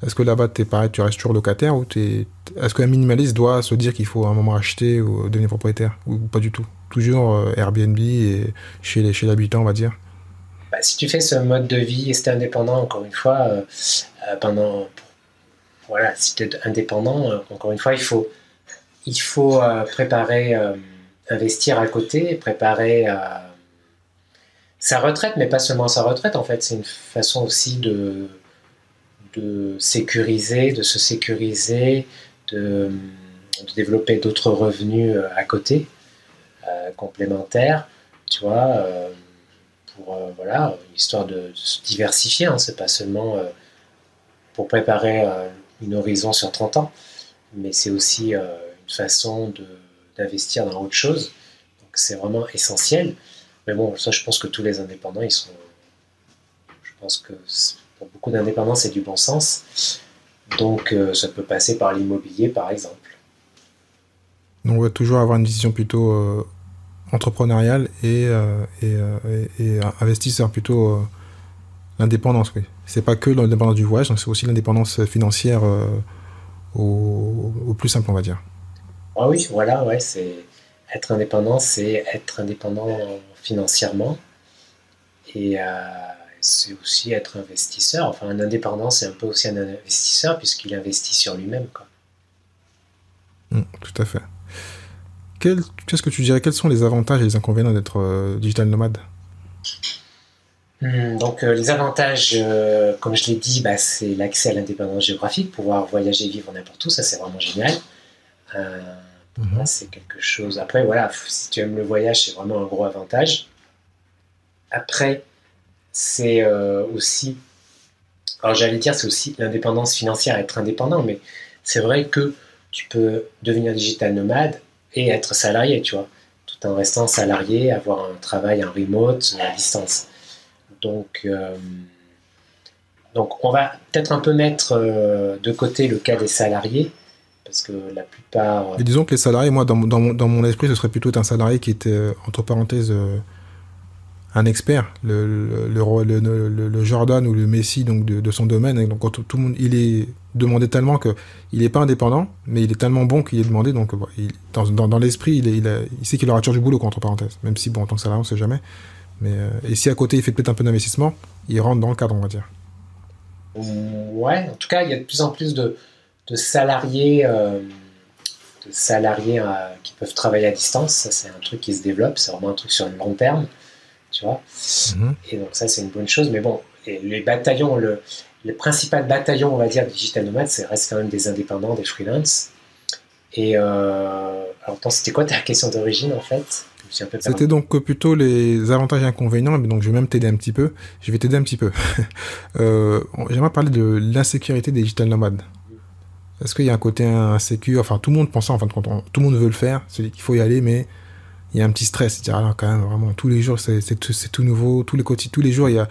A: Est-ce que là-bas, t'es pareil, tu restes toujours locataire ou est-ce qu'un minimaliste doit se dire qu'il faut à un moment acheter ou devenir propriétaire? Ou pas du tout? Toujours Airbnb et chez l'habitant, on va dire.
B: Si tu fais ce mode de vie et si tu es indépendant, encore une fois, voilà, si tu es indépendant, encore une fois, il faut préparer... investir à côté, préparer sa retraite, mais pas seulement sa retraite, en fait, c'est une façon aussi de sécuriser, de se sécuriser, de développer d'autres revenus à côté, complémentaires, tu vois, pour, voilà, histoire de se diversifier, hein, c'est pas seulement pour préparer une horizon sur 30 ans, mais c'est aussi une façon d'investir dans autre chose. Donc c'est vraiment essentiel. Mais bon, ça, je pense que tous les indépendants, je pense que pour beaucoup d'indépendants, c'est du bon sens. Donc ça peut passer par l'immobilier, par exemple.
A: Donc on va toujours avoir une vision plutôt entrepreneuriale et investisseur plutôt l'indépendance, oui. C'est pas que l'indépendance du voyage, c'est aussi l'indépendance financière au plus simple, on va dire.
B: Ah oui, voilà, ouais, c'est être indépendant financièrement et c'est aussi être investisseur. Enfin, un indépendant, c'est un peu aussi un investisseur puisqu'il investit sur lui-même, quoi.
A: Tout à fait. Qu'est-ce que tu dirais? Quels sont les avantages et les inconvénients d'être digital nomade?
B: Donc les avantages, comme je l'ai dit, c'est l'accès à l'indépendance géographique, pouvoir voyager et vivre n'importe où, ça c'est vraiment génial. Là, c'est quelque chose. Après, voilà, si tu aimes le voyage, c'est vraiment un gros avantage. Après, c'est aussi, alors j'allais dire, c'est aussi l'indépendance financière, être indépendant, mais c'est vrai que tu peux devenir digital nomade et être salarié, tu vois, tout en restant salarié, avoir un travail en remote, à distance. Donc on va peut-être un peu mettre de côté le cas des salariés, parce que la plupart...
A: Et disons que les salariés, moi, dans mon esprit, ce serait plutôt un salarié qui était, entre parenthèses, un expert, le Jordan ou le Messi donc de son domaine. Et donc, tout le monde, il est demandé tellement qu'il n'est pas indépendant, mais il est tellement bon qu'il est demandé. Donc, dans l'esprit, il sait qu'il aura toujours du boulot, entre parenthèses. Même si, bon, en tant que salarié, on ne sait jamais. Mais, et si à côté, il fait peut-être un peu d'investissement, il rentre dans le cadre, on va dire.
B: Ouais, en tout cas, il y a de plus en plus de salariés, qui peuvent travailler à distance. Ça, c'est un truc qui se développe. C'est vraiment un truc sur le long terme, tu vois. Et donc ça, c'est une bonne chose. Mais bon, les bataillons, le principal bataillon, on va dire, de digital nomade, ça reste quand même des indépendants, des freelances. Et alors, attends, c'était quoi ta question d'origine, en fait? me suis un peu perdu.
A: C'était donc plutôt les avantages et inconvénients, mais donc je vais même t'aider un petit peu. Je vais t'aider un petit peu. J'aimerais parler de l'insécurité des digital nomades. Est-ce qu'il y a un côté insécure? Enfin, tout le monde pense ça, en fin de compte. Tout le monde veut le faire, c'est qu'il faut y aller, mais il y a un petit stress. C'est-à-dire, alors, quand même, vraiment, tous les jours, c'est tout nouveau. Tous les jours, il y a.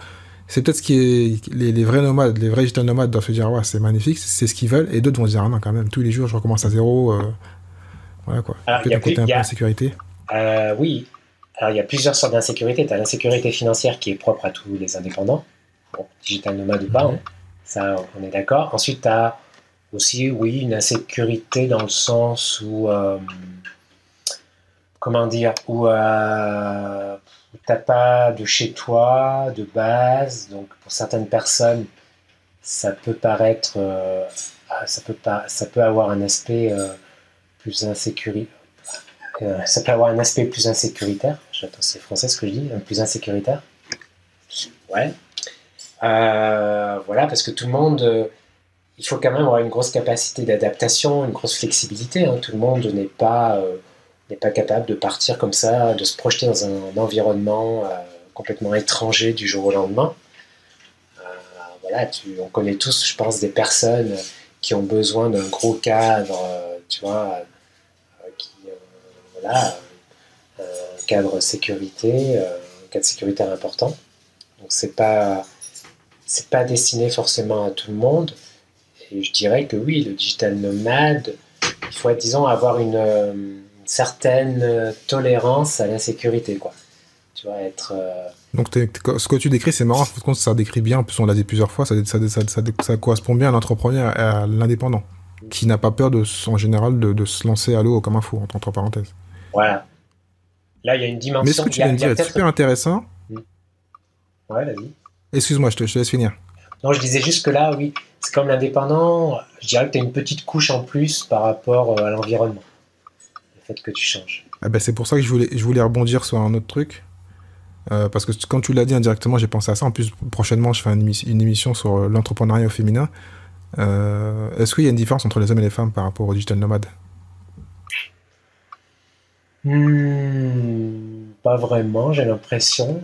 A: C'est peut-être ce qui est. Les vrais nomades, les vrais digital nomades doivent se dire, ouais, c'est magnifique, c'est ce qu'ils veulent. Et d'autres vont se dire, ah non, quand même, tous les jours, je recommence à zéro. Voilà, quoi. Il y a
B: Alors,
A: peut-être un côté un peu insécurité.
B: oui, alors il y a plusieurs sortes d'insécurité. Tu as l'insécurité financière qui est propre à tous les indépendants, bon, digital nomade ou pas, hein, ça on est d'accord. Ensuite, tu as aussi, oui, une insécurité dans le sens où, comment dire, où t'as pas de chez toi, de base, donc pour certaines personnes, ça peut paraître, ça peut avoir un aspect plus insécuritaire. Ça peut avoir un aspect plus insécuritaire. J'attends, c'est français ce que je dis, un plus insécuritaire. Ouais. Voilà, parce que tout le monde, il faut quand même avoir une grosse capacité d'adaptation, une grosse flexibilité. Hein. Tout le monde n'est pas capable de partir comme ça, de se projeter dans un environnement complètement étranger du jour au lendemain. Voilà, on connaît tous, je pense, des personnes qui ont besoin d'un gros cadre, tu vois, voilà, un cadre sécurité, un cadre sécuritaire important. Donc c'est pas destiné forcément à tout le monde. Et je dirais que oui, le digital nomade, il faut, disons, avoir une certaine tolérance à l'insécurité, quoi. Tu vois, être...
A: Donc, ce que tu décris, c'est marrant, parce que ça décrit bien, en plus on l'a dit plusieurs fois, ça correspond bien à l'entrepreneur et à l'indépendant, qui n'a pas peur, en général, de se lancer à l'eau comme un fou, entre parenthèses.
B: Voilà. Là, il y a une dimension...
A: Mais ce que tu viens de dire est super intéressant.
B: Ouais, vas-y.
A: Excuse-moi, je te laisse finir.
B: Non, je disais juste que là, oui, c'est comme l'indépendant, je dirais que tu as une petite couche en plus par rapport à l'environnement. Le fait que tu changes.
A: Ah ben, c'est pour ça que je voulais rebondir sur un autre truc. Parce que quand tu l'as dit indirectement, j'ai pensé à ça. En plus, prochainement, je fais une émission sur l'entrepreneuriat au féminin. Est-ce qu'il y a une différence entre les hommes et les femmes par rapport aux digital nomades?
B: Pas vraiment, j'ai l'impression.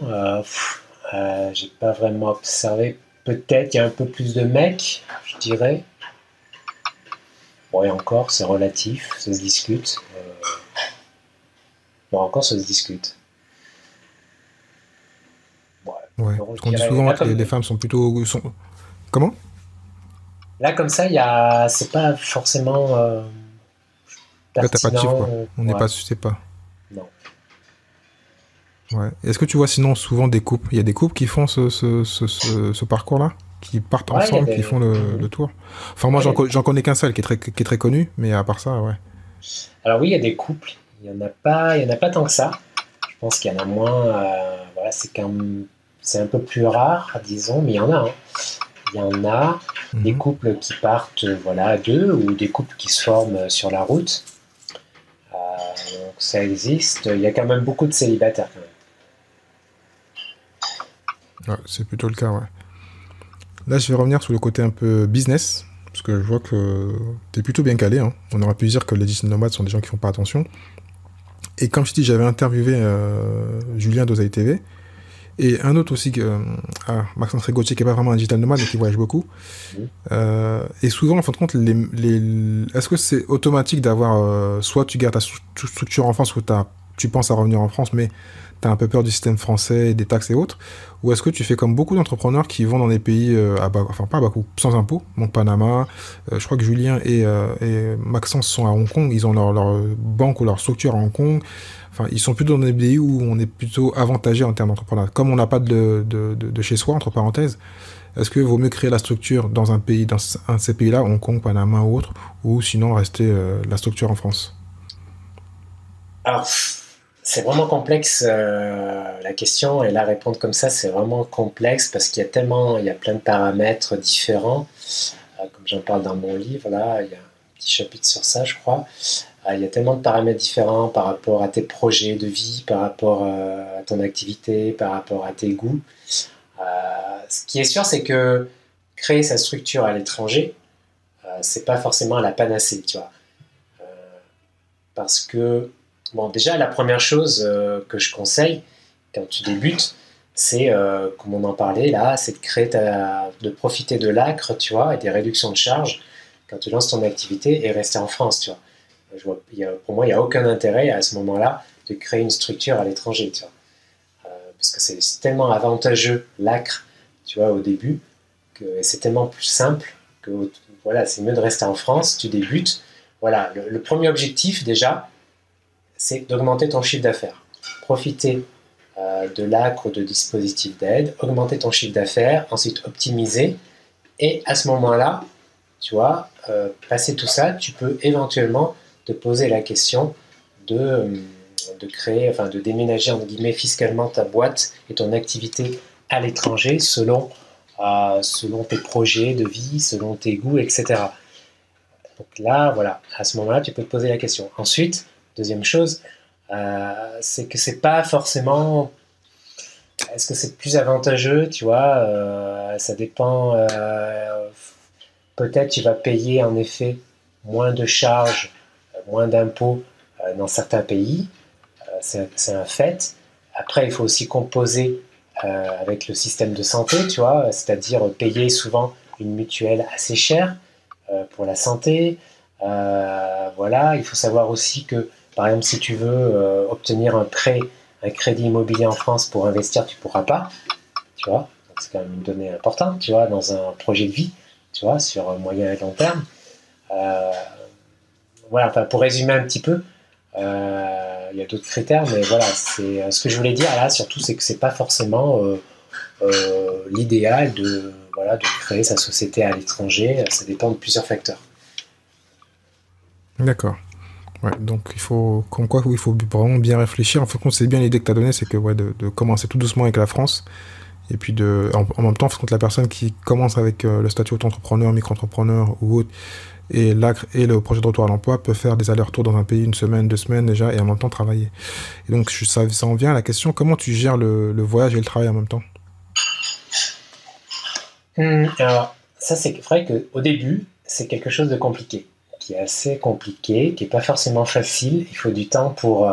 B: J'ai pas vraiment observé. Peut-être il y a un peu plus de mecs, je dirais. Bon, et encore, c'est relatif, ça se discute. Bon, encore, ça se discute.
A: Ouais, parce qu'on dit souvent que les femmes sont plutôt... Comment?
B: Là, comme ça, c'est pas forcément
A: Là, t'as pas de chiffre, quoi. On n'est
B: ouais.
A: pas... Je sais pas.
B: Non.
A: Ouais. Est-ce que tu vois sinon souvent des couples? Il y a des couples qui font ce parcours-là? Qui partent ensemble, qui font le tour? Enfin, moi, j'en connais qu'un seul qui est très connu, mais à part ça, ouais.
B: Alors oui, il y a des couples. Il y en a pas tant que ça. Je pense qu'il y en a moins. Voilà, c'est un peu plus rare, disons, mais il y en a. Hein. Il y en a des couples qui partent, voilà, à deux, ou des couples qui se forment sur la route. Donc ça existe. Il y a quand même beaucoup de célibataires, quand même.
A: Ouais, c'est plutôt le cas, ouais. Là, je vais revenir sur le côté un peu business, parce que je vois que t'es plutôt bien calé. Hein. On aurait pu dire que les digital nomades sont des gens qui font pas attention. Et comme je dis, j'avais interviewé Julien d'Oseille TV, et un autre aussi, Maxence Rigotier, qui n'est pas vraiment un digital nomade, mais qui voyage beaucoup. Et souvent, en fin de compte, est-ce que c'est automatique d'avoir... soit tu gardes ta structure en France, soit tu penses à revenir en France, mais tu as un peu peur du système français, des taxes et autres, ou est-ce que tu fais comme beaucoup d'entrepreneurs qui vont dans des pays, enfin pas à bas coût, sans impôts, donc Panama, je crois que Julien et Maxence sont à Hong Kong, ils ont leur banque ou leur structure à Hong Kong. Enfin, ils sont plutôt dans des pays où on est plutôt avantagé en termes d'entrepreneuriat. Comme on n'a pas de chez soi, entre parenthèses, est-ce qu'il vaut mieux créer la structure dans un pays, dans un de ces pays-là, Hong Kong, Panama ou autre, ou sinon rester la structure en France?
B: Alors, c'est vraiment complexe la question, et la répondre comme ça, c'est vraiment complexe parce qu'il y a plein de paramètres différents. Comme j'en parle dans mon livre, là, il y a un petit chapitre sur ça, je crois. Il y a tellement de paramètres différents par rapport à tes projets de vie, par rapport à ton activité, par rapport à tes goûts. Ce qui est sûr, c'est que créer sa structure à l'étranger, c'est pas forcément la panacée, tu vois. Parce que Bon, déjà, la première chose que je conseille quand tu débutes, c'est, comme on en parlait là, c'est de profiter de l'ACRE, tu vois, et des réductions de charges quand tu lances ton activité et rester en France, tu vois. Pour moi, il n'y a aucun intérêt à ce moment-là de créer une structure à l'étranger, tu vois. Parce que c'est tellement avantageux, l'ACRE, tu vois, au début, que c'est tellement plus simple que voilà, c'est mieux de rester en France, tu débutes. Voilà, le premier objectif déjà, c'est d'augmenter ton chiffre d'affaires. Profiter de l'ACRE ou de dispositifs d'aide, augmenter ton chiffre d'affaires, ensuite optimiser, et à ce moment-là, tu vois, passer tout ça, tu peux éventuellement te poser la question de créer, enfin de déménager entre guillemets fiscalement ta boîte et ton activité à l'étranger selon tes projets de vie, selon tes goûts, etc. Donc là, voilà, à ce moment-là, tu peux te poser la question. Ensuite, deuxième chose, c'est que c'est pas forcément. Est-ce que c'est plus avantageux, tu vois, ça dépend. Peut-être tu vas payer en effet moins de charges, moins d'impôts dans certains pays. C'est un fait. Après, il faut aussi composer avec le système de santé, tu vois, c'est-à-dire payer souvent une mutuelle assez chère pour la santé. Voilà, il faut savoir aussi que, par exemple, si tu veux obtenir un crédit immobilier en France pour investir, tu ne pourras pas, tu vois. Donc, c'est quand même une donnée importante, tu vois, dans un projet de vie, tu vois, sur moyen et long terme. Voilà, enfin, pour résumer un petit peu, il y a d'autres critères, mais voilà, c'est ce que je voulais dire là, surtout, c'est que c'est pas forcément l'idéal de créer sa société à l'étranger. Ça dépend de plusieurs facteurs.
A: D'accord. Ouais, donc il faut vraiment bien réfléchir. En fait, c'est bien l'idée que tu as donnée, c'est que de commencer tout doucement avec la France. Et puis en même temps, la personne qui commence avec le statut auto-entrepreneur, micro-entrepreneur ou autre, et le projet de retour à l'emploi peut faire des allers-retours dans un pays 1 semaine, 2 semaines déjà, et en même temps travailler. Et donc ça en vient à la question, comment tu gères le voyage et le travail en même temps?
B: Alors, ça, c'est vrai qu'au début, c'est quelque chose de compliqué, qui est assez compliqué, qui n'est pas forcément facile. Il faut du temps pour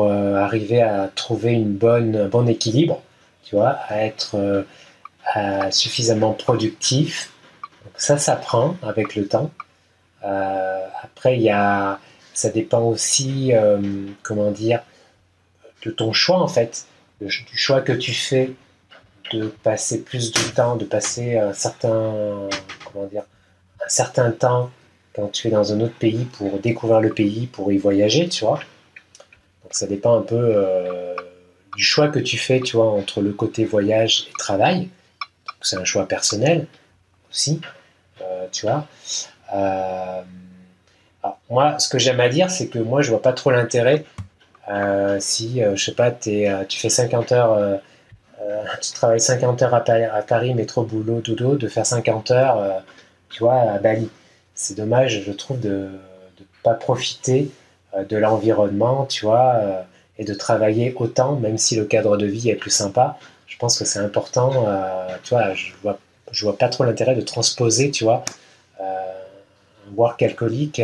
B: arriver à trouver un bon équilibre, tu vois, à être suffisamment productif. Donc ça s'apprend avec le temps. Après, ça dépend aussi, comment dire, de ton choix en fait, du choix que tu fais de passer plus de temps, de passer un certain temps quand tu es dans un autre pays pour découvrir le pays, pour y voyager, tu vois. Donc ça dépend un peu du choix que tu fais, tu vois, entre le côté voyage et travail. Donc c'est un choix personnel aussi, tu vois. Alors, moi, ce que j'aime à dire, c'est que moi, je vois pas trop l'intérêt si, je sais pas, tu fais 50 heures, tu travailles 50 heures à Paris, métro, boulot, dodo, de faire 50 heures, tu vois, à Bali. C'est dommage, je trouve, de ne pas profiter de l'environnement, tu vois, et de travailler autant, même si le cadre de vie est plus sympa. Je pense que c'est important, tu vois, je vois pas trop l'intérêt de transposer, tu vois, un work alcoolique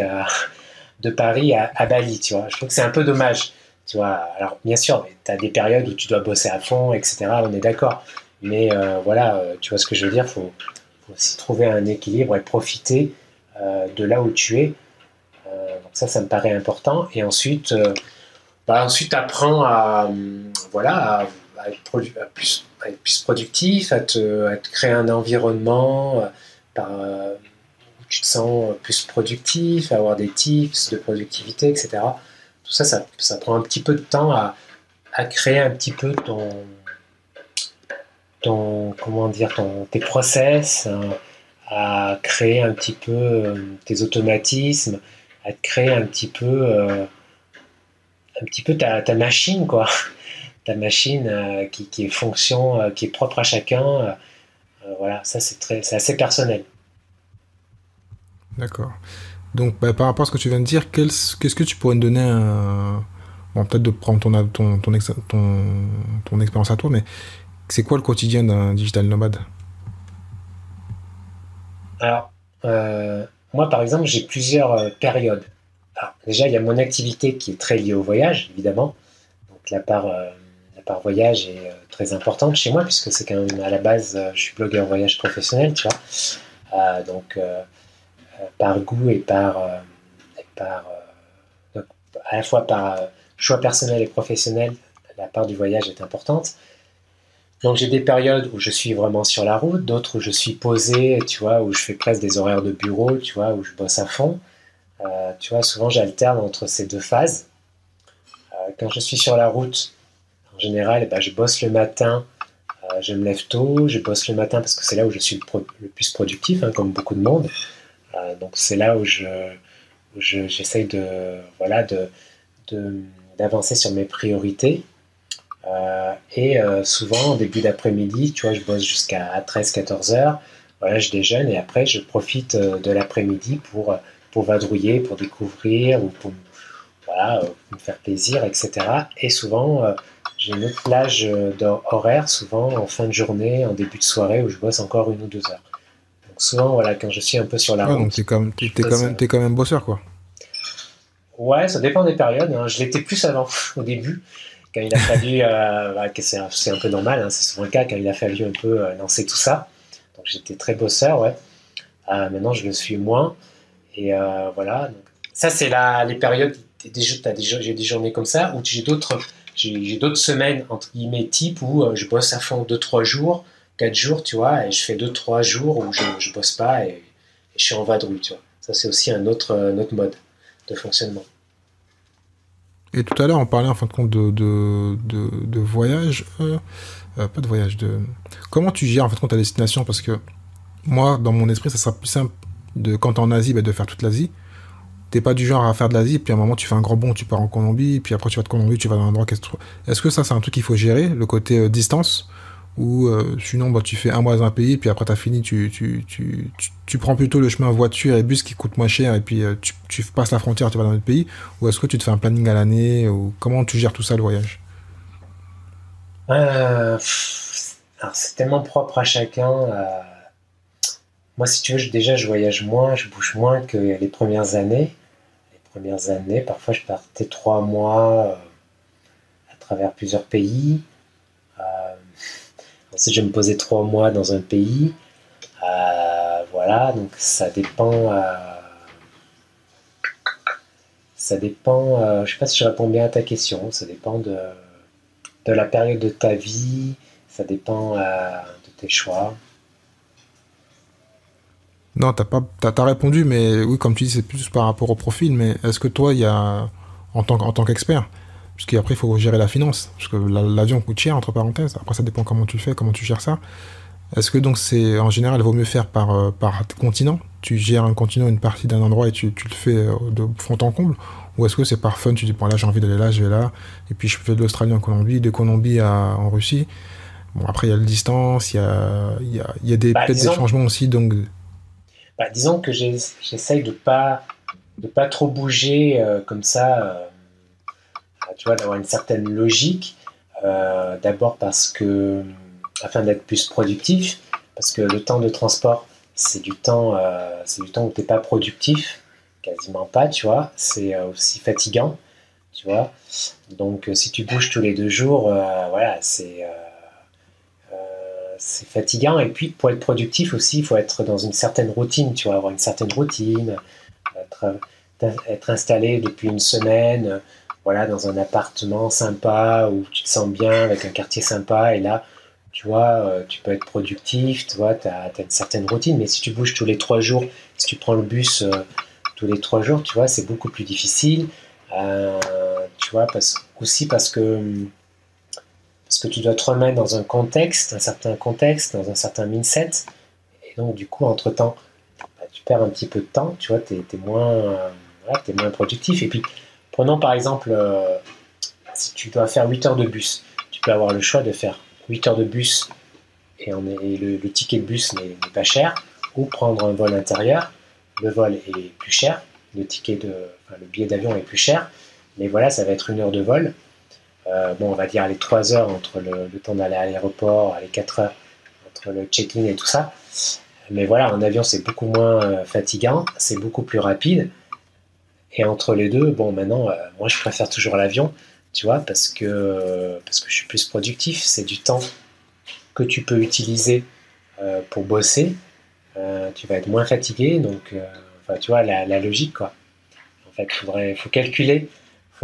B: de Paris à Bali, tu vois. Je trouve que c'est un peu dommage, tu vois. Alors, bien sûr, tu as des périodes où tu dois bosser à fond, etc., on est d'accord. Mais voilà, tu vois ce que je veux dire, faut aussi trouver un équilibre et profiter de là où tu es. Donc ça me paraît important. Et ensuite, apprends à être plus productif, à te créer un environnement où tu te sens plus productif, à avoir des tips de productivité, etc. Tout ça prend un petit peu de temps à créer un petit peu tes process, à créer un petit peu tes automatismes, à te créer un petit peu ta machine, quoi. Ta machine qui est fonction, qui est propre à chacun. Voilà, ça c'est assez personnel.
A: D'accord. Donc, par rapport à ce que tu viens de dire, qu'est-ce que tu pourrais me donner bon, peut-être de prendre ton expérience à toi, mais c'est quoi le quotidien d'un digital nomade?
B: Alors, moi par exemple, j'ai plusieurs périodes. Alors, déjà, il y a mon activité qui est très liée au voyage, évidemment. Donc la part voyage est très importante chez moi, puisque c'est quand même à la base, je suis blogueur voyage professionnel, tu vois. Donc par goût et donc, à la fois par choix personnel et professionnel, la part du voyage est importante. Donc j'ai des périodes où je suis vraiment sur la route, d'autres où je suis posé, tu vois, où je fais presque des horaires de bureau, tu vois, où je bosse à fond. Tu vois, souvent j'alterne entre ces deux phases. Quand je suis sur la route, en général, eh ben, je bosse le matin, je me lève tôt, je bosse le matin parce que c'est là où je suis le plus productif, hein, comme beaucoup de monde. Donc c'est là où j'essaye voilà, d'avancer sur mes priorités. Et souvent, en début d'après-midi, tu vois, je bosse jusqu'à 13-14 heures. Voilà, je déjeune et après, je profite de l'après-midi pour vadrouiller, pour découvrir ou pour, voilà, me faire plaisir, etc. Et souvent, j'ai une autre plage horaire, souvent en fin de journée, en début de soirée, où je bosse encore 1 ou 2 heures. Donc souvent, voilà, quand je suis un peu sur la
A: Ouais, donc
B: route, je bosse,
A: t'es quand même bosseur, quoi.
B: ouais, ça dépend des périodes, hein. Je l'étais plus avant, au début, quand il a fallu, que c'est un peu normal, hein, c'est souvent le cas, quand il a fallu un peu lancer tout ça. Donc j'étais très bosseur, ouais. Maintenant, je le suis moins. Et voilà. Donc, ça, c'est les périodes. J'ai des journées comme ça, ou j'ai d'autres semaines, entre guillemets, type, où je bosse à fond 2-3 jours, 4 jours, tu vois, et je fais 2-3 jours où je bosse pas et je suis en vadrouille, tu vois. Ça, c'est aussi un autre mode de fonctionnement.
A: Et tout à l'heure, on parlait en fin de compte de voyage, pas de voyage, de... Comment tu gères en fin de compte ta destination? Parce que moi, dans mon esprit, ça sera plus simple quand t'es en Asie, bah, de faire toute l'Asie. T'es pas du genre à faire de l'Asie, puis à un moment tu fais un grand bond, tu pars en Colombie, puis après tu vas de Colombie, tu vas dans un endroit. Est-ce que ça, c'est un truc qu'il faut gérer, le côté distance? Ou sinon, bah, tu fais un mois dans un pays, puis après t'as fini, tu prends plutôt le chemin voiture et bus qui coûte moins cher, et puis tu passes la frontière, tu vas dans un autre pays? Ou est-ce que tu te fais un planning à l'année? Ou comment tu gères tout ça, le voyage?
B: Alors, c'est tellement propre à chacun. Moi, si tu veux, déjà, je voyage moins, je bouge moins que les premières années. Les premières années, parfois, je partais 3 mois à travers plusieurs pays. Euh, Ensuite, je me posais 3 mois dans un pays. Voilà, donc ça dépend. Je sais pas si je réponds bien à ta question. Ça dépend de la période de ta vie. Ça dépend de tes choix.
A: Non, t'as répondu, mais oui, comme tu dis, c'est plus par rapport au profil, mais est-ce que toi, il y a, en tant qu'expert, parce qu'après, il faut gérer la finance, parce que l'avion coûte cher, entre parenthèses, après, ça dépend comment tu le fais, comment tu gères ça. Est-ce que donc c'est, en général, il vaut mieux faire par continent? Tu gères un continent, une partie d'un endroit et tu le fais de fond en comble? Ou est-ce que c'est par fun, tu dis, bon là, j'ai envie d'aller là, je vais là, et puis je fais de l'Australie en Colombie, de Colombie en Russie. Bon, après, il y a le distance, il y a
B: Bah,
A: peut-être des
B: disons,
A: changements aussi, donc...
B: disons que j'essaye de pas trop bouger comme ça. Tu vois, d'avoir une certaine logique. D'abord afin d'être plus productif, parce que le temps de transport, c'est du temps où tu n'es pas productif, quasiment pas, tu vois. C'est aussi fatigant, tu vois. Donc, si tu bouges tous les 2 jours, voilà, c'est fatigant. Et puis, pour être productif aussi, il faut être dans une certaine routine, tu vois, avoir une certaine routine, être, être installé depuis une semaine, voilà, dans un appartement sympa où tu te sens bien, avec un quartier sympa. Et là, tu vois, tu peux être productif, tu vois, tu as une certaine routine. Mais si tu bouges tous les 3 jours, si tu prends le bus tous les 3 jours, tu vois, c'est beaucoup plus difficile. Tu vois, aussi parce que tu dois te remettre dans un certain contexte, dans un certain mindset. Et donc, du coup, entre-temps, bah, tu perds un petit peu de temps, tu vois, t'es moins, voilà, t'es moins productif. Et puis, prenons par exemple, si tu dois faire 8 heures de bus, tu peux avoir le choix de faire 8 heures de bus et le ticket de bus n'est pas cher, ou prendre un vol intérieur. Le vol est plus cher, le billet d'avion est plus cher, mais voilà, ça va être 1 heure de vol. Bon, on va dire les 3 heures entre le temps d'aller à l'aéroport, les 4 heures entre le check-in et tout ça. Mais voilà, en avion, c'est beaucoup moins fatigant, c'est beaucoup plus rapide. Et entre les deux, bon, maintenant, moi, je préfère toujours l'avion, tu vois, parce que je suis plus productif. C'est du temps que tu peux utiliser pour bosser. Tu vas être moins fatigué, donc, enfin, tu vois, la logique, quoi. En fait, faut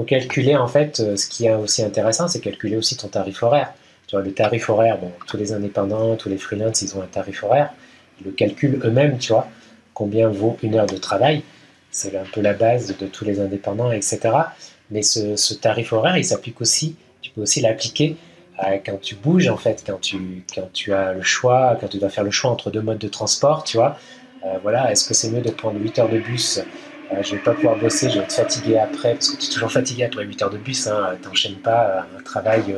B: calculer, en fait, ce qui est aussi intéressant, c'est calculer aussi ton tarif horaire. Tu vois, le tarif horaire, bon, tous les indépendants, tous les freelances, ils ont un tarif horaire. Ils le calculent eux-mêmes, tu vois, combien vaut une heure de travail. C'est un peu la base de tous les indépendants, etc. Mais ce tarif horaire, il s'applique aussi, tu peux aussi l'appliquer quand tu bouges, en fait, quand tu as le choix, quand tu dois faire le choix entre deux modes de transport, tu vois. Voilà, est-ce que c'est mieux de prendre 8 heures de bus? Je vais pas pouvoir bosser, je vais être fatigué après, parce que tu es toujours fatigué après 8 heures de bus, hein, t'enchaînes pas un travail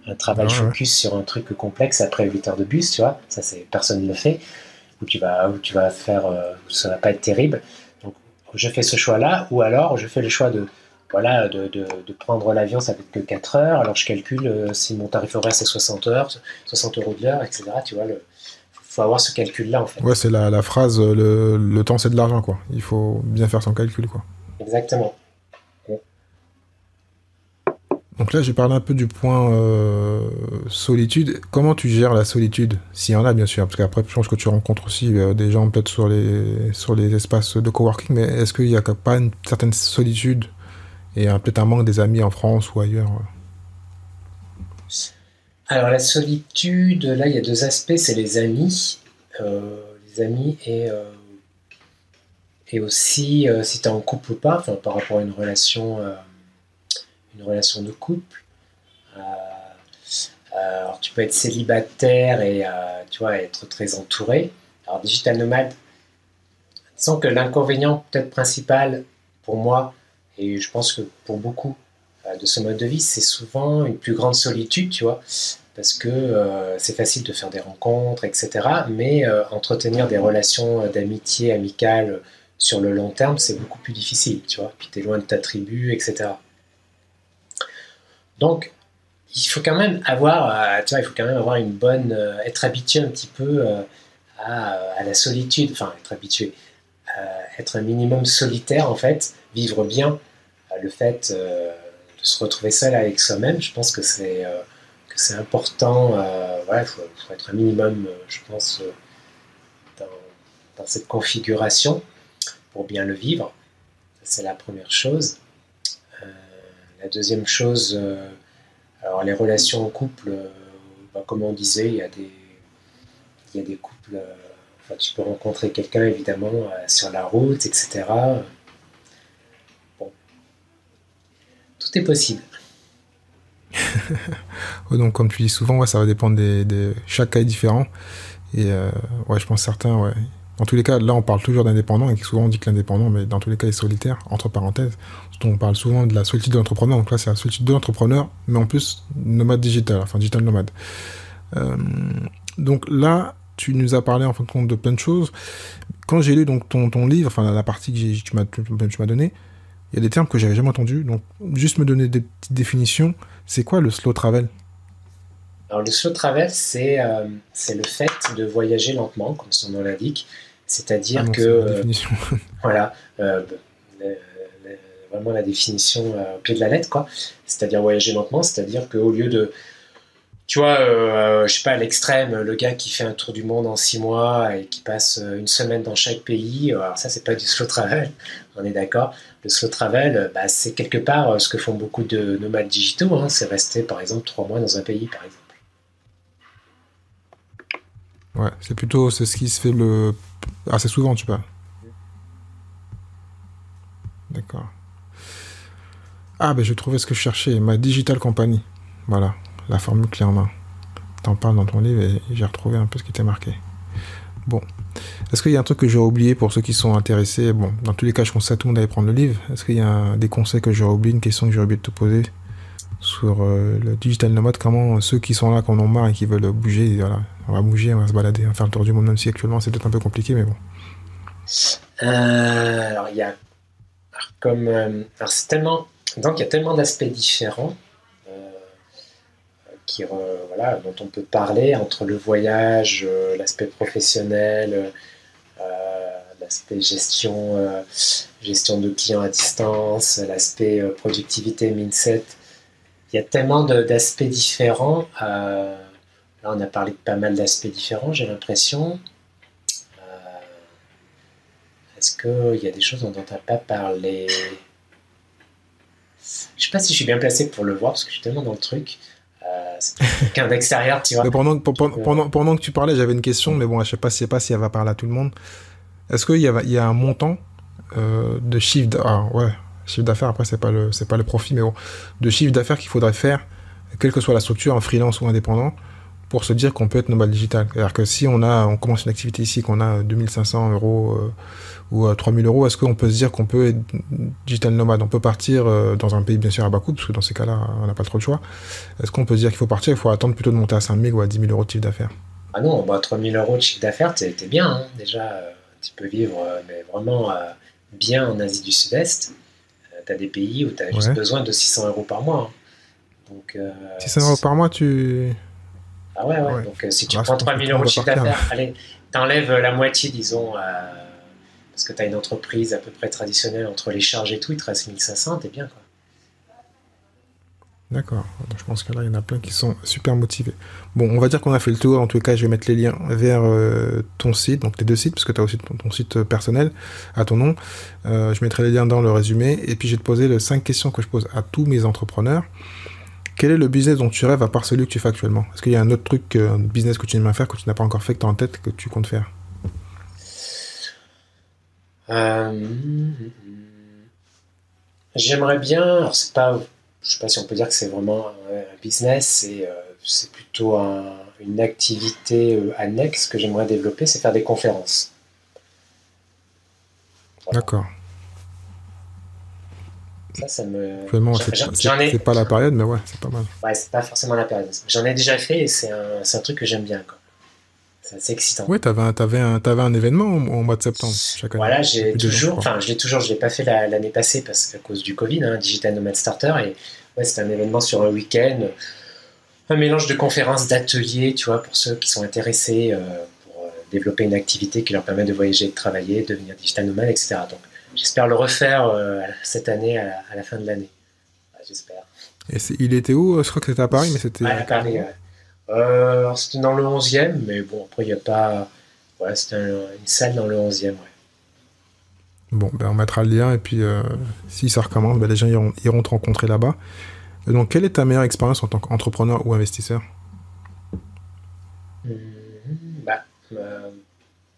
A: Ouais, ouais.
B: focus sur un truc complexe après 8 heures de bus, tu vois, ça c'est personne ne le fait, où tu vas faire, ça va pas être terrible. Donc je fais ce choix-là, ou alors je fais le choix de, voilà, de prendre l'avion, ça fait que 4 heures, alors je calcule si mon tarif horaire c'est 60 heures, 60 euros de l'heure, etc. Tu vois, faut avoir ce calcul-là en fait.
A: Ouais, c'est la phrase le temps c'est de l'argent, quoi. Il faut bien faire son calcul, quoi.
B: Exactement.
A: Donc là, j'ai parlé un peu du point solitude. Comment tu gères la solitude? S'il y en a, bien sûr, parce qu'après, je pense que tu rencontres aussi des gens peut-être sur les espaces de coworking, mais est-ce qu'il n'y a pas une certaine solitude et peut-être un manque des amis en France ou ailleurs?
B: Alors la solitude, là il y a deux aspects, c'est les amis et aussi si tu es en couple ou pas, enfin, par rapport à une relation de couple. Euh, alors tu peux être célibataire et tu vois, être très entouré. Alors digital nomade, disons que l'inconvénient peut-être principal pour moi, et je pense que pour beaucoup de ce mode de vie, c'est souvent une plus grande solitude, tu vois, parce que c'est facile de faire des rencontres, etc. Mais entretenir des relations d'amitié, amicales sur le long terme, c'est beaucoup plus difficile, tu vois. Puis tu es loin de ta tribu, etc. Donc, il faut quand même avoir, tu vois, il faut quand même avoir une bonne, être habitué un petit peu à la solitude, enfin être habitué, être un minimum solitaire en fait, vivre bien le fait de se retrouver seul avec soi-même. Je pense que c'est important. Voilà, faut être un minimum, je pense, dans, dans cette configuration pour bien le vivre. Ça, c'est la première chose. Euh, la deuxième chose, alors les relations en couple, bah, comme on disait, il y a des couples. Enfin, tu peux rencontrer quelqu'un évidemment sur la route, etc. Bon, tout est possible.
A: Ouais, donc, comme tu dis souvent, ouais, ça va dépendre chaque cas est différent. Et ouais, je pense certains, ouais. Dans tous les cas, là, on parle toujours d'indépendant, et souvent on dit que l'indépendant, mais dans tous les cas, il est solitaire, entre parenthèses. Surtout, on parle souvent de la solitude de l'entrepreneur, donc là, c'est la solitude de l'entrepreneur, mais en plus, nomade digital, enfin, digital nomade. Euh, donc là, tu nous as parlé, en fin de compte, de plein de choses. Quand j'ai lu donc, ton livre, enfin, la partie que tu m'as donnée, il y a des termes que j'avais jamais entendus, donc juste me donner des petites définitions. C'est quoi le slow travel?
B: Alors le slow travel, c'est le fait de voyager lentement, comme son nom l'indique.
A: Ah
B: C'est-à-dire
A: non,
B: que,
A: c'est la définition.
B: voilà, vraiment la définition au pied de la lettre, quoi. C'est-à-dire voyager lentement, c'est-à-dire qu'au lieu de, tu vois, je sais pas, à l'extrême, le gars qui fait un tour du monde en 6 mois et qui passe une semaine dans chaque pays, alors ça, c'est pas du slow travel, on est d'accord. Le slow travel, bah, c'est quelque part ce que font beaucoup de nomades digitaux, hein, c'est rester, par exemple, 3 mois dans un pays, par exemple.
A: Ouais, c'est ce qui se fait assez souvent, tu vois. D'accord. Ah, ben je trouvais ce que je cherchais, ma Digital Company. Voilà, la formule clé en main. T'en parles dans ton livre et j'ai retrouvé un peu ce qui était marqué. Bon, est-ce qu'il y a un truc que j'ai oublié pour ceux qui sont intéressés? Bon, dans tous les cas, je conseille à tout le monde d'aller prendre le livre. Est-ce qu'il y a des conseils que j'aurais oublié, une question que j'aurais oublié de te poser sur le digital nomade? Comment ceux qui sont là, qui en ont marre et qui veulent bouger, voilà, on va bouger, on va se balader, on va faire le tour du monde, même si actuellement c'est peut-être un peu compliqué, mais bon.
B: Alors, il y a comme. Alors, c'est tellement. Donc, il y a tellement d'aspects différents euh, voilà, dont on peut parler entre le voyage, l'aspect professionnel, l'aspect gestion de clients à distance, l'aspect productivité, mindset. Il y a tellement d'aspects différents. Là, on a parlé de pas mal d'aspects différents, j'ai l'impression. Est-ce qu'il y a des choses dont on n'a pas parlé? Je sais pas si je suis bien placé pour le voir, parce que je suis tellement dans le truc. C'est quelqu'un d'extérieur, tu vois.
A: Mais pendant que tu parlais, j'avais une question, mais bon, je sais pas si elle va parler à tout le monde. Est-ce qu'il y a un montant de chiffre d'affaires, après c'est pas le profit, mais bon, de chiffre d'affaires qu'il faudrait faire, quelle que soit la structure, en freelance ou indépendant, pour se dire qu'on peut être nomade digital. C'est-à-dire que si on commence une activité ici, qu'on a 2500 euros ou 3000 euros, est-ce qu'on peut se dire qu'on peut être digital nomade? On peut partir dans un pays bien sûr à bas coût, parce que dans ces cas-là, on n'a pas trop le choix. Est-ce qu'on peut se dire qu'il faut partir? Il faut attendre plutôt de monter à 5000 ou à 10 000 euros de chiffre d'affaires?
B: Ah non, 3000 euros de chiffre d'affaires, t'es bien, hein. Déjà, tu peux vivre mais vraiment bien en Asie du Sud-Est. Tu as des pays où tu as juste besoin de 600 euros par mois, hein. Donc,
A: 600 euros par mois, tu...
B: Ah ouais. Donc si tu prends 3000 euros de chiffre d'affaires, allez, t'enlèves la moitié, disons, parce que tu as une entreprise à peu près traditionnelle entre les charges et tout, il te reste 1500, t'es bien, quoi.
A: D'accord. Donc, je pense que là, il y en a plein qui sont super motivés. Bon, on va dire qu'on a fait le tour. En tout cas, je vais mettre les liens vers ton site, donc les deux sites, parce que tu as aussi ton site personnel à ton nom. Je mettrai les liens dans le résumé. Et puis, je vais te poser les 5 questions que je pose à tous mes entrepreneurs. Quel est le business dont tu rêves à part celui que tu fais actuellement? Est-ce qu'il y a un autre truc, un business que tu aimerais faire, que tu n'as pas encore fait, que tu as en tête, que tu comptes faire?
B: J'aimerais bien, alors c'est pas, je sais pas si on peut dire que c'est vraiment un business, c'est plutôt une activité annexe que j'aimerais développer, c'est faire des conférences. Voilà.
A: D'accord.
B: Ça me.
A: Actuellement, c'est pas la période, mais ouais, c'est pas mal.
B: Ouais, c'est pas forcément la période. J'en ai déjà fait et c'est un truc que j'aime bien, quoi. C'est assez excitant.
A: Ouais, t'avais un événement au mois de septembre chaque année.
B: Voilà, je l'ai pas fait l'année passée parce qu'à cause du Covid, hein, Digital Nomad Starter, et ouais, c'était un événement sur un week-end, un mélange de conférences, d'ateliers, tu vois, pour ceux qui sont intéressés pour développer une activité qui leur permet de voyager, de travailler, de devenir digital nomade, etc. Donc, j'espère le refaire cette année à la fin de l'année. Ouais, j'espère.
A: Et il était où? Je crois que c'était à Paris, mais c'était...
B: Ouais, à Paris, ouais. Alors, c'était dans le 11e, mais bon, après, il n'y a pas... Ouais, c'était une salle dans le 11e, ouais.
A: Bon, ben on mettra le lien, et puis si ça recommence, ben les gens iront te rencontrer là-bas. Donc, quelle est ta meilleure expérience en tant qu'entrepreneur ou investisseur?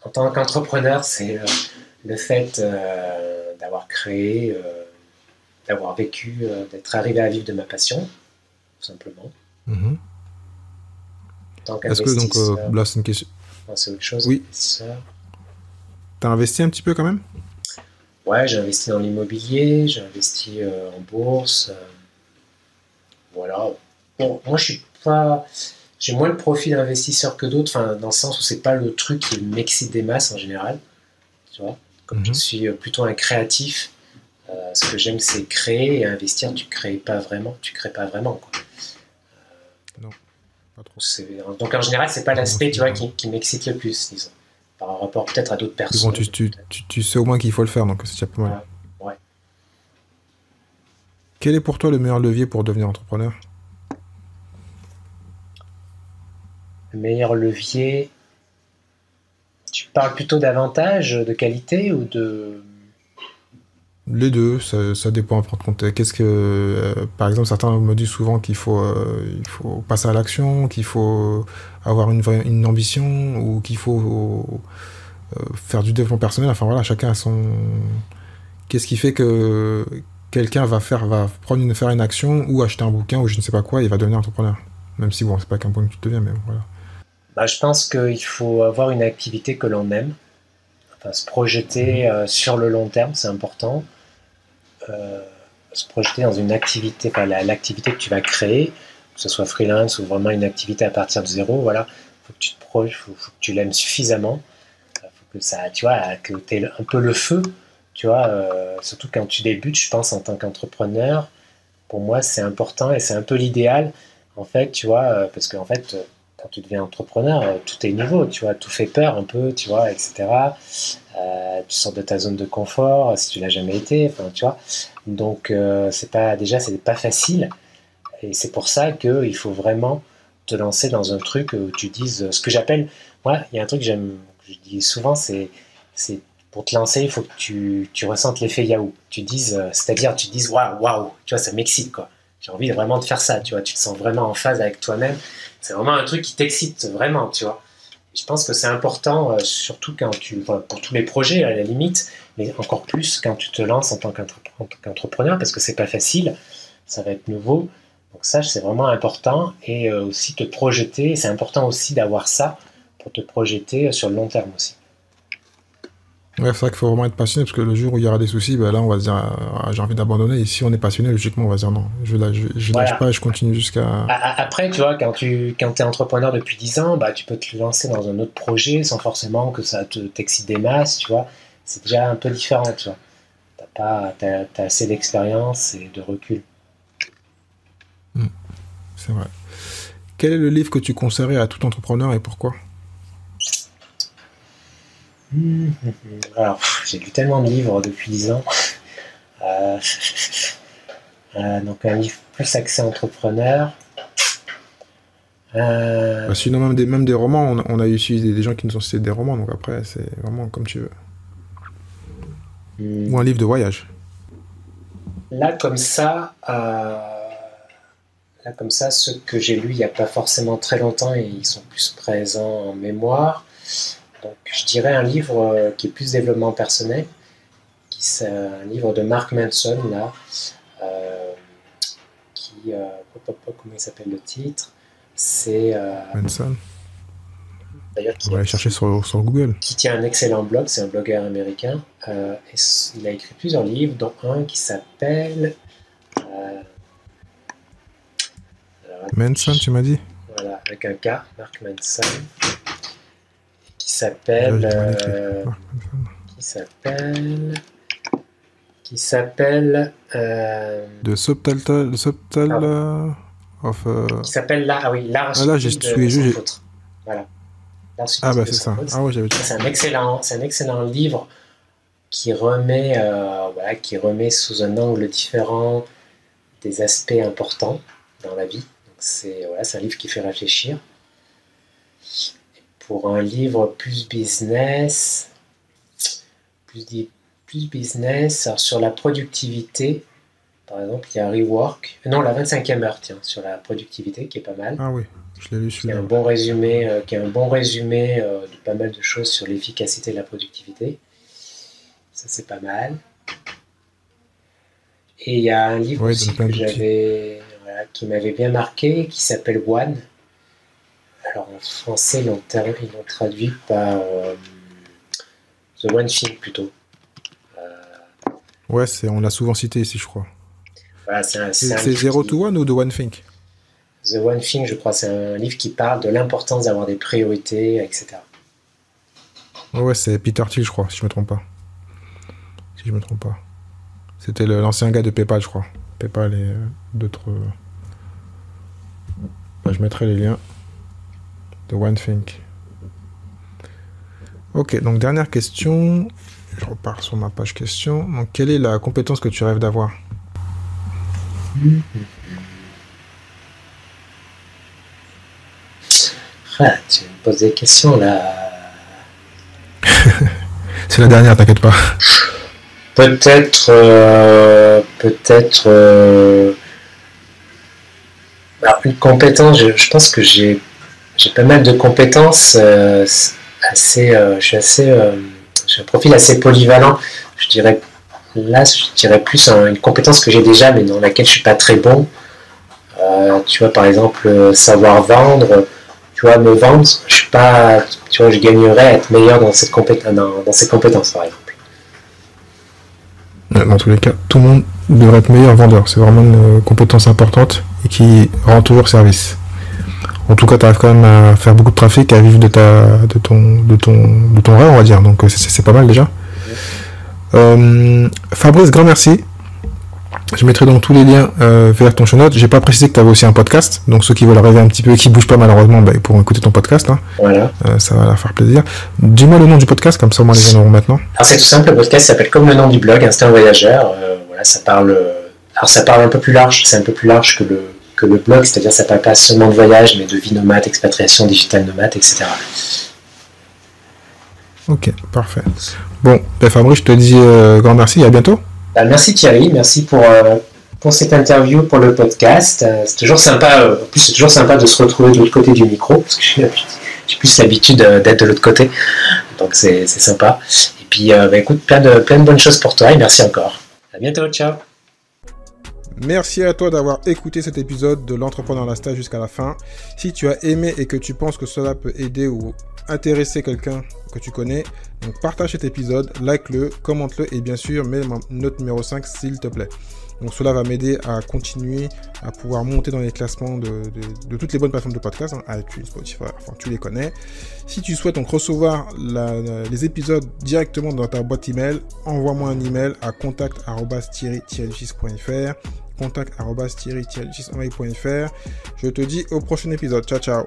B: En tant qu'entrepreneur, c'est le fait d'avoir créé, d'avoir vécu, d'être arrivé à vivre de ma passion, tout simplement.
A: Mm-hmm.
B: En tant
A: Est-ce que donc là c'est une question?
B: C'est autre chose.
A: Oui. T'as investi un petit peu quand même?
B: Ouais, j'ai investi dans l'immobilier, j'ai investi en bourse. Voilà. Bon, moi je suis pas. J'ai moins le profil d'investisseur que d'autres, dans le sens où c'est pas le truc qui m'excite des masses en général. Tu vois, comme je suis plutôt un créatif, ce que j'aime c'est créer, et investir, tu crées pas vraiment, quoi.
A: Non, pas trop.
B: Donc en général, c'est pas l'aspect, tu vois, qui m'excite le plus, disons, par rapport peut-être à d'autres personnes.
A: Bon, tu sais au moins qu'il faut le faire, donc c'est déjà pas mal.
B: Ouais.
A: Quel est pour toi le meilleur levier pour devenir entrepreneur?
B: Le meilleur levier, tu parles plutôt d'avantages, de qualité ou de...
A: Les deux, ça dépend à prendre compte. Qu'est-ce que, par exemple, certains me disent souvent qu'il faut passer à l'action, qu'il faut avoir une ambition, ou qu'il faut faire du développement personnel. Enfin voilà, chacun a son... Qu'est-ce qui fait que quelqu'un va faire une action ou acheter un bouquin ou je ne sais pas quoi, il va devenir entrepreneur. Même si bon, c'est pas qu'un point que tu deviens, mais bon, voilà.
B: Je pense qu'il faut avoir une activité que l'on aime. Se projeter sur le long terme, c'est important. Se projeter dans une activité, l'activité que tu vas créer, que ce soit freelance ou vraiment une activité à partir de zéro, voilà. Faut que tu te projettes, faut que tu l'aimes suffisamment. Faut que ça, tu vois, que tu aies un peu le feu, tu vois. Surtout quand tu débutes, je pense, en tant qu'entrepreneur, pour moi, c'est important et c'est un peu l'idéal, en fait, tu vois, parce qu'en fait, quand tu deviens entrepreneur, tout est nouveau, tu vois, tout fait peur un peu, tu vois, etc. Tu sors de ta zone de confort si tu l'as jamais été, enfin, tu vois. Donc, c'est pas facile. Et c'est pour ça qu'il faut vraiment te lancer dans un truc où tu dises ce que j'appelle. Moi, il y a un truc que je dis souvent, c'est pour te lancer, il faut que tu ressentes l'effet Yahoo. C'est-à-dire, tu dises waouh, tu vois, ça m'excite, quoi. J'ai envie vraiment de faire ça, tu vois. Tu te sens vraiment en phase avec toi-même. C'est vraiment un truc qui t'excite vraiment, tu vois. Et je pense que c'est important, surtout pour tous les projets, à la limite, mais encore plus quand tu te lances en tant qu'entrepreneur, parce que c'est pas facile, ça va être nouveau. Donc ça, c'est vraiment important. Et aussi te projeter, c'est important aussi d'avoir ça pour te projeter sur le long terme aussi.
A: Ouais, c'est vrai qu'il faut vraiment être passionné, parce que le jour où il y aura des soucis, ben là, on va se dire, j'ai envie d'abandonner. Et si on est passionné, logiquement, on va se dire non, je lâche pas et je continue jusqu'à...
B: Après, tu vois, quand tu es entrepreneur depuis 10 ans, bah, tu peux te lancer dans un autre projet sans forcément que ça t'excite des masses, tu vois. C'est déjà un peu différent, tu vois. T'as assez d'expérience et de recul.
A: C'est vrai. Quel est le livre que tu conseillerais à tout entrepreneur et pourquoi?
B: Alors, j'ai lu tellement de livres depuis 10 ans. Donc, un livre plus axé entrepreneur.
A: Sinon, même des romans, on a eu des gens qui nous ont cité des romans, donc après, c'est vraiment comme tu veux. Ou un livre de voyage.
B: Là, comme ça, ceux que j'ai lus il n'y a pas forcément très longtemps et ils sont plus présents en mémoire. Donc, je dirais un livre qui est plus développement personnel, c'est un livre de Mark Manson, là, comment il s'appelle le titre? C'est...
A: Manson.
B: D'ailleurs,
A: on va aller chercher sur Google.
B: Qui tient un excellent blog, c'est un blogueur américain. Et il a écrit plusieurs livres, dont un qui s'appelle...
A: Manson, tu m'as dit?
B: Voilà, avec un K, Mark Manson. Qui s'appelle...
A: The Subtle of...
B: Qui s'appelle l'art
A: là, j'ai
B: de sans faute. Voilà.
A: C'est ça. Ah ouais, j'avais...
B: C'est un excellent livre qui remet sous un angle différent des aspects importants dans la vie. Donc c'est un livre qui fait réfléchir. Pour un livre plus business, alors sur la productivité, par exemple, il y a Rework, la 25e heure, tiens, sur la productivité, qui est pas mal.
A: Ah oui, je l'ai lu celui-là.
B: Qui a un bon résumé de pas mal de choses sur l'efficacité de la productivité. Ça, c'est pas mal. Et il y a un livre aussi qui m'avait bien marqué, qui s'appelle One. Alors en français, ils l'ont traduit par The One Thing plutôt.
A: Ouais, on l'a souvent cité ici, je crois.
B: Voilà,
A: c'est Zero to One ou The One Thing?
B: The One Thing, je crois, c'est un livre qui parle de l'importance d'avoir des priorités, etc.
A: Ouais, c'est Peter Thiel, je crois, si je me trompe pas. C'était l'ancien gars de PayPal, je crois. PayPal et d'autres... je mettrai les liens. The One Thing. Ok, donc dernière question. Je repars sur ma page questions. Donc, quelle est la compétence que tu rêves d'avoir?
B: Tu me poses des questions là.
A: C'est la dernière, t'inquiète pas.
B: Peut-être. Alors, une compétence, je pense que j'ai pas mal de compétences. J'ai un profil assez polyvalent. Je dirais plus une compétence que j'ai déjà, mais dans laquelle je suis pas très bon. Tu vois, par exemple, savoir vendre. Tu vois, me vendre, je suis pas. Tu vois, je gagnerais à être meilleur dans ces compétences, par exemple.
A: Dans tous les cas, tout le monde devrait être meilleur vendeur. C'est vraiment une compétence importante et qui rend toujours service. En tout cas, tu arrives quand même à faire beaucoup de trafic, à vivre de ton rêve, on va dire. Donc, c'est pas mal déjà. Fabrice, grand merci. Je mettrai donc tous les liens vers ton show notes. J'ai pas précisé que tu avais aussi un podcast, donc ceux qui veulent rêver un petit peu, qui bougent pas malheureusement, ils pourront écouter ton podcast. Hein.
B: Voilà.
A: Ça va leur faire plaisir. Dis-moi le nom du podcast, comme ça moi les gens auront maintenant.
B: Alors c'est tout simple, le podcast s'appelle comme le nom du blog, Instinct Voyageur. Voilà, ça parle. Alors ça parle un peu plus large, c'est un peu plus large que le blog, c'est-à-dire ça parle pas seulement de voyage, mais de vie nomade, expatriation, digital nomade, etc.
A: Ok, parfait. Bon, Fabrice, je te dis grand merci et à bientôt.
B: Merci Thierry, merci pour cette interview, pour le podcast. C'est toujours sympa, en plus c'est toujours sympa de se retrouver de l'autre côté du micro, parce que j'ai plus l'habitude d'être de l'autre côté, donc c'est sympa. Et puis écoute, plein de bonnes choses pour toi et merci encore. À bientôt, ciao.
A: Merci à toi d'avoir écouté cet épisode de l'Entrepreneur Lifestyle jusqu'à la fin. Si tu as aimé et que tu penses que cela peut aider ou intéresser quelqu'un que tu connais, donc partage cet épisode, like-le, commente-le et bien sûr mets note numéro 5 s'il te plaît. Donc cela va m'aider à continuer à pouvoir monter dans les classements de toutes les bonnes plateformes de podcast, hein, iTunes, Spotify, enfin tu les connais. Si tu souhaites donc recevoir les épisodes directement dans ta boîte email, envoie-moi un email à contact@thierry-6.fr contact@thierry-6.fr. Je te dis au prochain épisode. Ciao ciao.